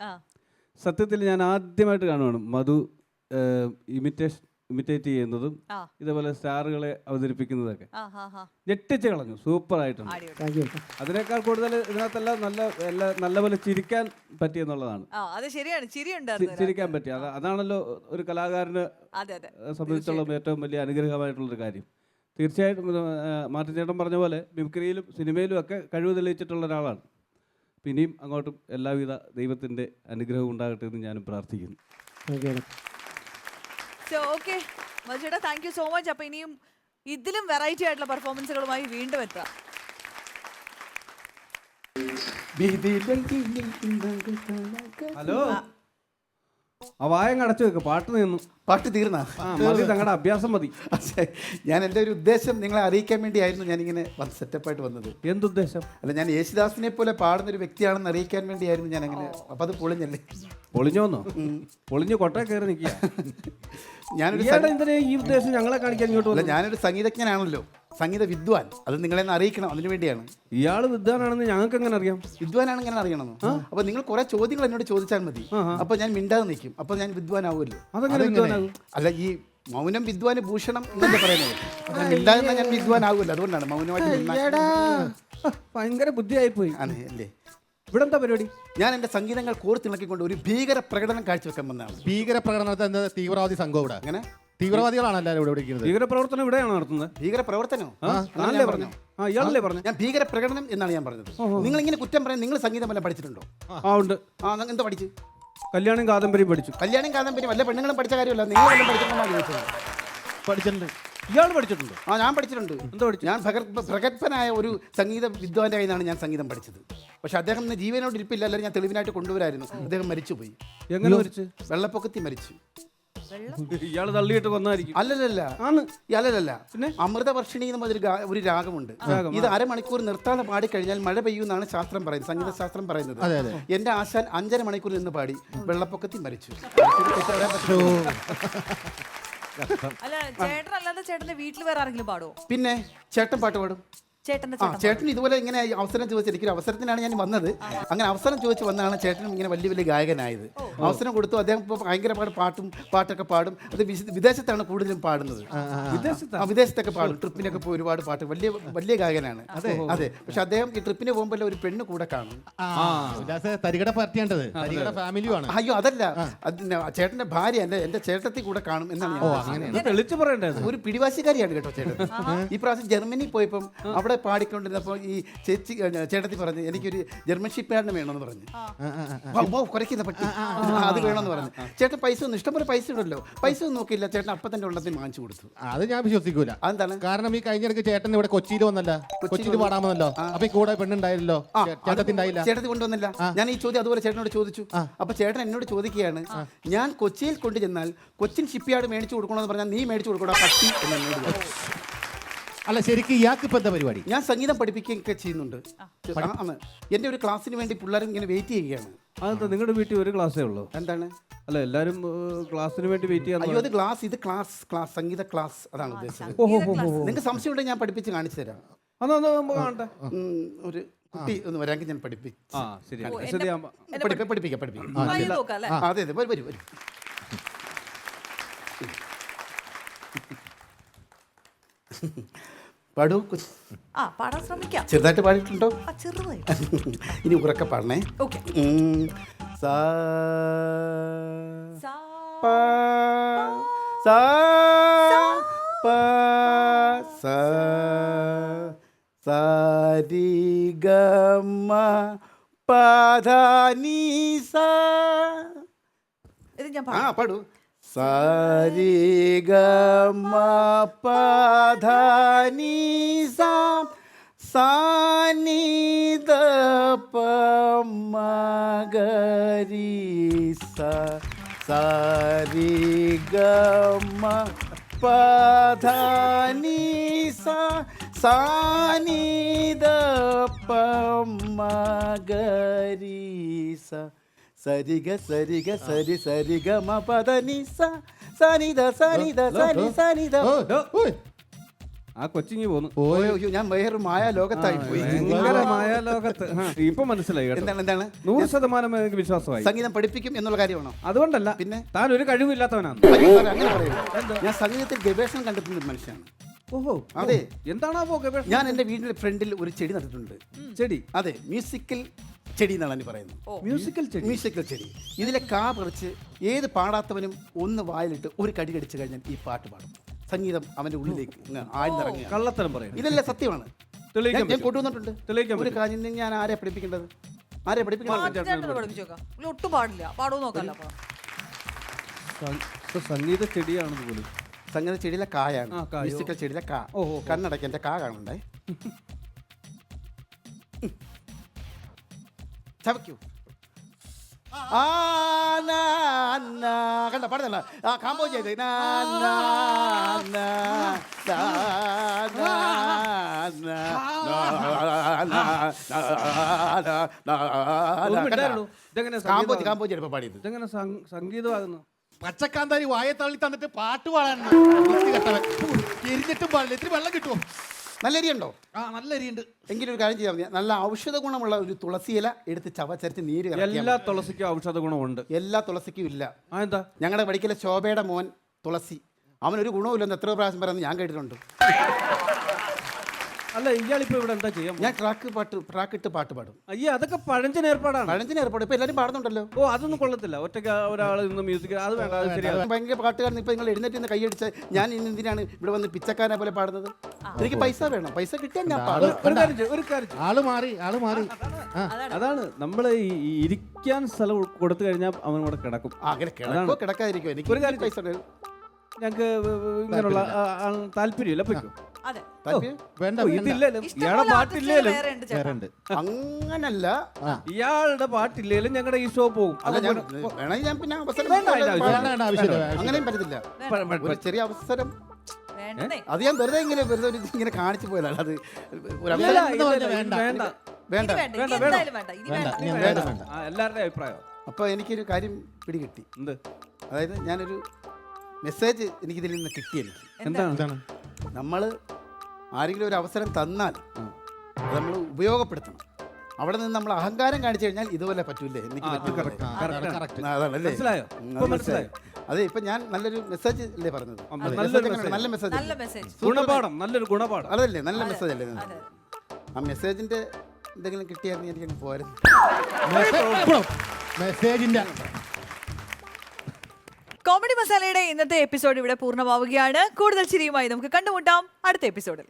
സത്യത്തിൽ ഞാൻ ആദ്യമായിട്ട് കാണുവാണ് മധു ഇമിറ്റേറ്റ് ചെയ്യുന്നതും ഇതേപോലെ സ്റ്റാറുകളെ അവതരിപ്പിക്കുന്നതൊക്കെ. ഞെട്ടിച്ച് കളഞ്ഞു, സൂപ്പർ ആയിട്ടുണ്ട്. അതിനേക്കാൾ കൂടുതൽ ഇതിനകത്തെല്ലാം നല്ലപോലെ ചിരിക്കാൻ പറ്റിയെന്നുള്ളതാണ്. ചിരിക്കാൻ പറ്റി, അതാണല്ലോ ഒരു കലാകാരന് സംബന്ധിച്ചുള്ള ഏറ്റവും വലിയ അനുഗ്രഹമായിട്ടുള്ളൊരു കാര്യം. തീർച്ചയായിട്ടും മാർട്ടിൻ ചേട്ടൻ പറഞ്ഞ പോലെ മിമിക്രിയിലും സിനിമയിലും ഒക്കെ കഴിവ് തെളിയിച്ചിട്ടുള്ള ഒരാളാണ്. പിന്നെയും അങ്ങോട്ടും എല്ലാവിധ ദൈവത്തിൻ്റെ അനുഗ്രഹം ഉണ്ടാകട്ടെ എന്ന് ഞാനും പ്രാർത്ഥിക്കുന്നു. ഓക്കെ മധുചേട്ടാ, താങ്ക് യു സോ മച്ച്. അപ്പോൾ ഇനിയും ഇതിലും വെറൈറ്റി ആയിട്ടുള്ള പെർഫോമൻസുകളുമായി വീണ്ടും എത്താം. ഹലോ, ആ വായം അടച്ചു വെക്ക്, പാട്ട് നിന്നു. പാട്ട് തീർന്നാ? മതി, തങ്ങളുടെ അഭ്യാസം മതി. ഞാൻ എൻ്റെ ഒരു ഉദ്ദേശം നിങ്ങളെ അറിയിക്കാൻ വേണ്ടിയായിരുന്നു ഞാനിങ്ങനെ സെറ്റപ്പായിട്ട് വന്നത്. എന്തുദ്ദേശം? അല്ല, ഞാൻ യേശുദാസിനെ പോലെ പാടുന്ന ഒരു വ്യക്തിയാണെന്ന് അറിയിക്കാൻ വേണ്ടിയായിരുന്നു ഞാൻ അങ്ങനെ. അപ്പം അത് പൊളിഞ്ഞല്ലേ? പൊളിഞ്ഞോന്നോ? പൊളിഞ്ഞ് കൊട്ട കയറി നിൽക്കുക. ഞാനൊരു ഈ ഉദ്ദേശം ഞങ്ങളെ കാണിക്കാൻ ഇങ്ങോട്ട് അല്ല, ഞാനൊരു സംഗീതജ്ഞനാണല്ലോ, സംഗീത വിദ്വാൻ. അത് നിങ്ങളെ അറിയിക്കണം, അതിനു വേണ്ടിയാണ്. ഇയാൾ വിദ്വാനാണെന്ന് ഞങ്ങൾക്ക് എങ്ങനെ അറിയാം? വിദ്വാനാണ് ഇങ്ങനെ അറിയണമെന്ന്. അപ്പൊ നിങ്ങൾ കുറെ ചോദ്യങ്ങൾ എന്നോട് ചോദിച്ചാൽ മതി. അപ്പൊ ഞാൻ മിണ്ടാതെ നിൽക്കും, അപ്പൊ ഞാൻ വിദ്വാനാവുമല്ലോ. അല്ല, ഈ മൗനം വിദ്വാന് ഭൂഷണം എന്നല്ലേ പറയുന്നത്. ഞാൻ മിണ്ടാതെ ഞാൻ വിദ്വാനാവുമല്ലോ, അതുകൊണ്ടാണ് മൗനമായിട്ട്. ഭയങ്കര ബുദ്ധിയായിപ്പോയി അല്ലേ? ഇവിടെ എന്താ പരിപാടി? ഞാൻ എൻ്റെ സംഗീതങ്ങൾ കോർത്തിണക്കിക്കൊണ്ട് ഒരു ഭീകര പ്രകടനം കാഴ്ചവെക്കാൻ വന്നതാണ്. ഭീകര പ്രകടനത്തെ തീവ്രവാദി സംഘം ഇവിടെ അങ്ങനെ തീവ്രവാദികളാണ് എല്ലാവരും ഇവിടെ വിളിക്കുന്നത്. ഭീകര പ്രവർത്തനം ഇവിടെയാണോ നടത്തുന്നത്? ഭീകര പ്രവർത്തനോ? പറഞ്ഞു. ഇയാളല്ലേ പറഞ്ഞു? ഞാൻ ഭീകര പ്രകടനം എന്നാണ് ഞാൻ പറഞ്ഞത്. നിങ്ങൾ ഇങ്ങനെ കുറ്റം പറയാൻ നിങ്ങൾ സംഗീതം വല്ല പഠിച്ചിട്ടുണ്ടോ? ഉണ്ട്. എന്താ പഠിച്ചു? കല്യാണം കാദംബരിയും പഠിച്ചു. കല്യാണം കാദംബരി വല്ല പെണ്ണുങ്ങളും പഠിച്ച കാര്യമല്ല, നിങ്ങൾ വല്ലതും പഠിച്ചിട്ടുണ്ടോ ചോദിച്ചത്. പഠിച്ചിട്ടുണ്ട്. ഇയാൾ പഠിച്ചിട്ടുണ്ടോ? ഞാൻ പഠിച്ചിട്ടുണ്ട്. എന്താ പഠിച്ചു? ഞാൻ പ്രഗത്ഭനായ ഒരു സംഗീത വിദ്വാന്റെ കയ്യിൽ നിന്നാണ് ഞാൻ സംഗീതം പഠിച്ചത്. പക്ഷെ അദ്ദേഹം ഇന്ന് ജീവനോട് ഇരിപ്പില്ല, അല്ലെങ്കിൽ ഞാൻ തെളിവിനായിട്ട് കൊണ്ടുവരായിരുന്നു. അദ്ദേഹം മരിച്ചുപോയി. എങ്ങനെ മരിച്ചു? വെള്ളപ്പൊക്കത്തിൽ മരിച്ചു. ഇയാൾ തള്ളിയിട്ട് കൊന്നായിരിക്കും. അല്ലല്ല, പിന്നെ അമൃതവർഷിണി എന്ന് ഒരു രാഗമുണ്ട്. ഇത് അരമണിക്കൂർ നിർത്താതെ പാടിക്കഴിഞ്ഞാൽ മഴ പെയ്യുമെന്നാണ് ശാസ്ത്രം പറയുന്നത്, സംഗീത ശാസ്ത്രം പറയുന്നത്. എന്റെ ആശാൻ 5.5 മണിക്കൂർ നിന്ന് പാടി വെള്ളപ്പൊക്കത്തിൽ മരിച്ചു. അല്ല, ചേട്ടനല്ലാതെ ചേട്ടന്റെ വീട്ടിൽ വേറെ ആരെങ്കിലും പാടുമോ? പിന്നെ ചേട്ടൻ പാട്ട് പാടും. ചേട്ടൻ ഇതുപോലെ ഇങ്ങനെ അവസരം ചോദിച്ചു, എനിക്കൊരു അവസരത്തിനാണ് ഞാൻ വന്നത്. അങ്ങനെ അവസരം ചോദിച്ച് വന്നതാണ് ചേട്ടനും ഇങ്ങനെ വലിയ വലിയ ഗായകനായത്. അവസരം കൊടുത്തു. അദ്ദേഹം ഇപ്പോൾ ഭയങ്കര പാട്ടൊക്കെ പാടും. അത് വിദേശത്താണ് കൂടുതലും പാടുന്നത്. വിദേശത്തൊക്കെ പാടും. ട്രിപ്പിനൊക്കെ പോയി ഒരുപാട് പാട്ട്, വലിയ ഗായകനാണ്. അതെ. പക്ഷെ അദ്ദേഹം ഈ ട്രിപ്പിന് പോകുമ്പോൾ ഒരു പെണ്ണ് കൂടെ കാണും. അയ്യോ, അതല്ല, ചേട്ടന്റെ ഭാര്യ എന്റെ ചേട്ടത്തി കൂടെ കാണും എന്നാണ് തെളിച്ചു പറയേണ്ടത്. ഒരു പിടിവാശിക്കാരിയാണ് കേട്ടോ ചേട്ടൻ. ഈ പ്രാവശ്യം ജർമ്മനി പോയപ്പോൾ അവിടെ പാടിക്കൊണ്ടിരുന്നപ്പോൾ ഈ ചേട്ടത്തി പറഞ്ഞു, എനിക്കൊരു ജർമ്മൻ ഷിപ്പ്യാർഡിന് വേണമെന്ന് പറഞ്ഞു. കുറയ്ക്കുന്ന പറ്റി അത് വേണമെന്ന് പറഞ്ഞു. ചേട്ടൻ പൈസ ഒന്നും ഇഷ്ടംപോലെ പൈസ ഉണ്ടല്ലോ, പൈസ ഒന്നും നോക്കിയില്ല. ചേട്ടൻ അപ്പം തന്നെ ഉള്ളത്തിൽ വാങ്ങിച്ചു കൊടുത്തു. അത് ഞാൻ വിശ്വസിക്കൂല. അതെന്താണ്? കാരണം ഈ കഴിഞ്ഞിടയ്ക്ക് ചേട്ടൻ ഇവിടെ കൊച്ചിയിൽ വന്നല്ല, കൊച്ചിയിൽ പാടാമെന്നല്ലോ. അപ്പൊ ഈ കൂടെ പെണ്ണുണ്ടായില്ലോ, ചേട്ടത്തി കൊണ്ടുവന്നില്ല. ഞാൻ ഈ ചോദ്യം അതുപോലെ ചേട്ടനോട് ചോദിച്ചു. അപ്പൊ ചേട്ടൻ എന്നോട് ചോദിക്കുകയാണ്, ഞാൻ കൊച്ചിയിൽ കൊണ്ടു ചെന്നാൽ കൊച്ചിൻ ഷിപ്പ്യാർഡ് മേടിച്ചു കൊടുക്കണമെന്ന് പറഞ്ഞാൽ നീ മേടിച്ചു കൊടുക്കണോ പറ്റി എന്നോട്. അല്ല, ശരിക്കും ഇയാൾക്ക് ഇപ്പൊ എന്താ പരിപാടി? ഞാൻ സംഗീതം പഠിപ്പിക്കുകയൊക്കെ ചെയ്യുന്നുണ്ട്. എൻ്റെ ഒരു ക്ലാസ്സിന് വേണ്ടി പിള്ളേരും ഇങ്ങനെ വെയിറ്റ് ചെയ്യുകയാണ്. അതെന്താ നിങ്ങളുടെ വീട്ടിൽ ഒരു ക്ലാസ്സേ ഉള്ളൂ? എന്താണ്? അല്ല, എല്ലാവരും ക്ലാസ്സിന് വേണ്ടി വെയിറ്റ് ചെയ്യാൻ. അയ്യോ, ഇത് ക്ലാസ് സംഗീത ക്ലാസ്, അതാണ് ഉദ്ദേശിച്ചത്. നിങ്ങൾക്ക് സംശയം ഉണ്ടെങ്കിൽ ഞാൻ പഠിപ്പിച്ച് കാണിച്ചു തരാം. ഒരു കുട്ടി ഒന്ന് വരാമെങ്കിൽ ഞാൻ പഠിപ്പിക്കാം. അതെ, വരൂ. പാടൂ. പാടാൻ ശ്രമിക്കാം. ചെറുതായിട്ട് പാടിയിട്ടുണ്ടോ? ഇനി ഉറക്കെ പാടണേ. പാടൂ. സാരി ഗ മ പ ധ നി സ സാ നി ധ പ മ ഗ രി സ സാരി ഗ മ പ ധ നി സ സാ നി ധ പ മ ഗ രി സ സരിഗ സരി ഗ മ പ ധ നി സ സനി ധ സനി ധ സനി സനി ധ. ആ കൊച്ചിങ്ങി പോന്നു. ഓയോ അയ്യോ, ഞാൻ വേറൊരു മായ ലോകത്തായി പോയി. ഭയങ്കരമായ ലോകത്ത്. ഇപ്പൊ മനസ്സിലായി കേട്ടോ. എന്താണ് 100% എനിക്ക് വിശ്വാസമായി. സംഗീതം പഠിപ്പിക്കും എന്നുള്ള കാര്യമാണോ? അതുകൊണ്ടല്ല, പിന്നെ താൻ ഒരു കഴിവില്ലാത്തവനാണ്. അയ്യോ, സാറേ, അങ്ങനെ പറയരുത്. ഞാൻ സംഗീതത്തിൽ ഗവേഷണം കണ്ടെത്തുന്ന ഒരു മനുഷ്യനാണ്. ഓഹോ, അതെ. എന്താണോ ഗവേഷണം? ഞാൻ എൻ്റെ വീടിന്റെ ഫ്രണ്ടിൽ ഒരു ചെടി നട്ടിട്ടുണ്ട്. ചെടി? അതെ, മ്യൂസിക്കൽ ചെടി എന്നാണ് ഞാൻ പറയുന്നത്. മ്യൂസിക്കൽ ചെടി. മ്യൂസിക്കൽ ചെടി. ഇതിലെ കാ പറിച്ച് ഏത് പാടാത്തവനും ഒന്ന് വായിലിട്ട് ഒരു കടി കടിച്ചു കഴിഞ്ഞാൽ ഈ പാട്ട് പാടും. സംഗീതം അവന്റെ ഉള്ളിലേക്ക് ആഴ്ന്നിറങ്ങുക. കള്ളത്തരം പറയും. ഇതല്ല സത്യമാണ്. തെളിയിക്കാൻ ഞാൻ കൊണ്ടുവന്നിട്ടുണ്ട്. തെളിയിക്കാൻ ഒരു കാര്യം ഞാൻ ആരെ പഠിപ്പിക്കേണ്ടത്? ആരെ പഠിപ്പിക്കേണ്ടത്? ഒട്ടും പാടില്ല. പാടൂ നോക്കാമല്ലോ. സംഗീത ചെടിയാണെന്ന് പോലും. സംഗീത ചെടിയിലെ കായാണ്. ആ, കായോ. മ്യൂസിക്കൽ ചെടിയിലെ കാ. കണ്ണടയ്ക്ക് എൻ്റെ കാ കാണണ്ടേ. ചവയ്ക്കൂ. കണ്ട പാടുന്നല്ല. ആ കാമ്പോ ചെയ്ത് കാമ്പോജി എടുപ്പം പാടിയത്. ഇതെങ്ങനെ സംഗീതമാകുന്നു? പച്ചക്കാന്താരി വായ തള്ളി തന്നിട്ട് പാട്ട് പാടാൻ എരിഞ്ഞിട്ടും പാടില്ല. ഇത്തിരി വെള്ളം കിട്ടുമോ? നല്ല അരിയുണ്ടോ? ആ, നല്ല അരിയുണ്ട്. എങ്കിലും ഒരു കാര്യം ചെയ്യാം. നല്ല ഔഷധ ഗുണമുള്ള ഒരു തുളസി ഇല എടുത്ത് ചവച്ചരച്ച് നീര് കലക്കിയാൽ എല്ലാ തുളസിക്കും ഔഷധ ഗുണമുണ്ട്. എല്ലാ തുളസിക്കും ഇല്ല. എന്താ? ഞങ്ങളുടെ പഠിക്കലെ ശോഭയുടെ മോൻ തുളസി, അവനൊരു ഗുണവുമില്ലെന്ന് എത്രയോ പ്രാവശ്യം പറയുന്നത് ഞാൻ കേട്ടിട്ടുണ്ട്. അല്ല, ഇയാളിപ്പോ ഇവിടെ എന്താ ചെയ്യാം? ഞാൻ ട്രാക്ക് ഇട്ട് പാട്ട് പാടും. അയ്യേ, അതൊക്കെ പഴഞ്ചൻ ഏർപ്പാടാണ്. പഴഞ്ചൻ ഏർപ്പാട് ഇപ്പൊ എല്ലാവരും പാടുന്നുണ്ടല്ലോ. ഓ, അതൊന്നും കൊള്ളത്തില്ല. ഒറ്റയ്ക്ക് ഒരാൾ നിന്ന് മ്യൂസിക് അത് വേണ്ട, അത് ശരിയാണ്. ഭയങ്കര പാട്ടുകാരൻ. ഇപ്പൊ നിങ്ങൾ എഴുന്നേറ്റ് നിന്ന് കൈയടിച്ച് ഞാൻ ഇന്ന് എന്തിനാണ് ഇവിടെ വന്ന് പിച്ചക്കാരനെ പോലെ പാടുന്നത്? എനിക്ക് പൈസ വേണം. പൈസ കിട്ടിയാൽ ഞാൻ പാടും. ഒരു കാര്യം ആള് മാറി. അതാണ് നമ്മള് ഈ ഇരിക്കാൻ സ്ഥലം കൊടുത്തു കഴിഞ്ഞാൽ അവൻ കൂടെ കിടക്കും. അങ്ങനെ കിടക്കോ കിടക്കാതിരിക്കോ എനിക്ക് ഒരു കാര്യം പൈസ ഞങ്ങക്ക് ഇങ്ങനെയുള്ള താല്പര്യമില്ല. പൊയ്ക്കോ. വേണ്ട, ഇതില്ലല്ലോ, ഇയാളുടെ പാട്ടില്ലേലും. അങ്ങനല്ല, ഇയാളുടെ പാട്ടില്ലേലും ഞങ്ങളുടെ ഈ ഷോ പോകും. വേണമെങ്കിൽ ഞാൻ പിന്നെ അവസരം അങ്ങനെയും പറ്റത്തില്ല. ഒരു ചെറിയ അവസരം അത് ഞാൻ വെറുതെ ഇങ്ങനെ കാണിച്ചു പോയതാണ്. അത് ഒരു എല്ലാവരുടെയും അഭിപ്രായം. അപ്പൊ എനിക്കൊരു കാര്യം പിടികിട്ടി. എന്ത്? അതായത് ഞാനൊരു മെസ്സേജ് എനിക്കിതിൽ നിന്ന് കിട്ടി. എനിക്ക് എന്താണ്? നമ്മൾ ആരെങ്കിലും ഒരു അവസരം തന്നാൽ അത് നമ്മൾ ഉപയോഗപ്പെടുത്തണം. അവിടെ നിന്ന് നമ്മൾ അഹങ്കാരം കാണിച്ചു കഴിഞ്ഞാൽ ഇതുപോലെ പറ്റൂലേ? എനിക്ക് അതാണല്ലേ? മനസ്സിലായോ? അതെ, ഇപ്പൊ ഞാൻ നല്ലൊരു മെസ്സേജ് അല്ലേ പറഞ്ഞത്? നല്ല മെസ്സേജ്, ഗുണപാഠം, നല്ലൊരു ഗുണപാഠം. അതല്ലേ? നല്ല മെസ്സേജ് അല്ലേ? ആ മെസ്സേജിന്റെ എന്തെങ്കിലും കിട്ടിയായിരുന്നു എനിക്കങ്ങ് പോരുന്നു. മെസ്സേജിന്റെ കോമഡി മസാലയുടെ ഇന്നത്തെ എപ്പിസോഡ് ഇവിടെ പൂർണ്ണമാവുകയാണ്. കൂടുതൽ ചിരിയുമായി നമുക്ക് കണ്ടുമുട്ടാം അടുത്ത എപ്പിസോഡിൽ.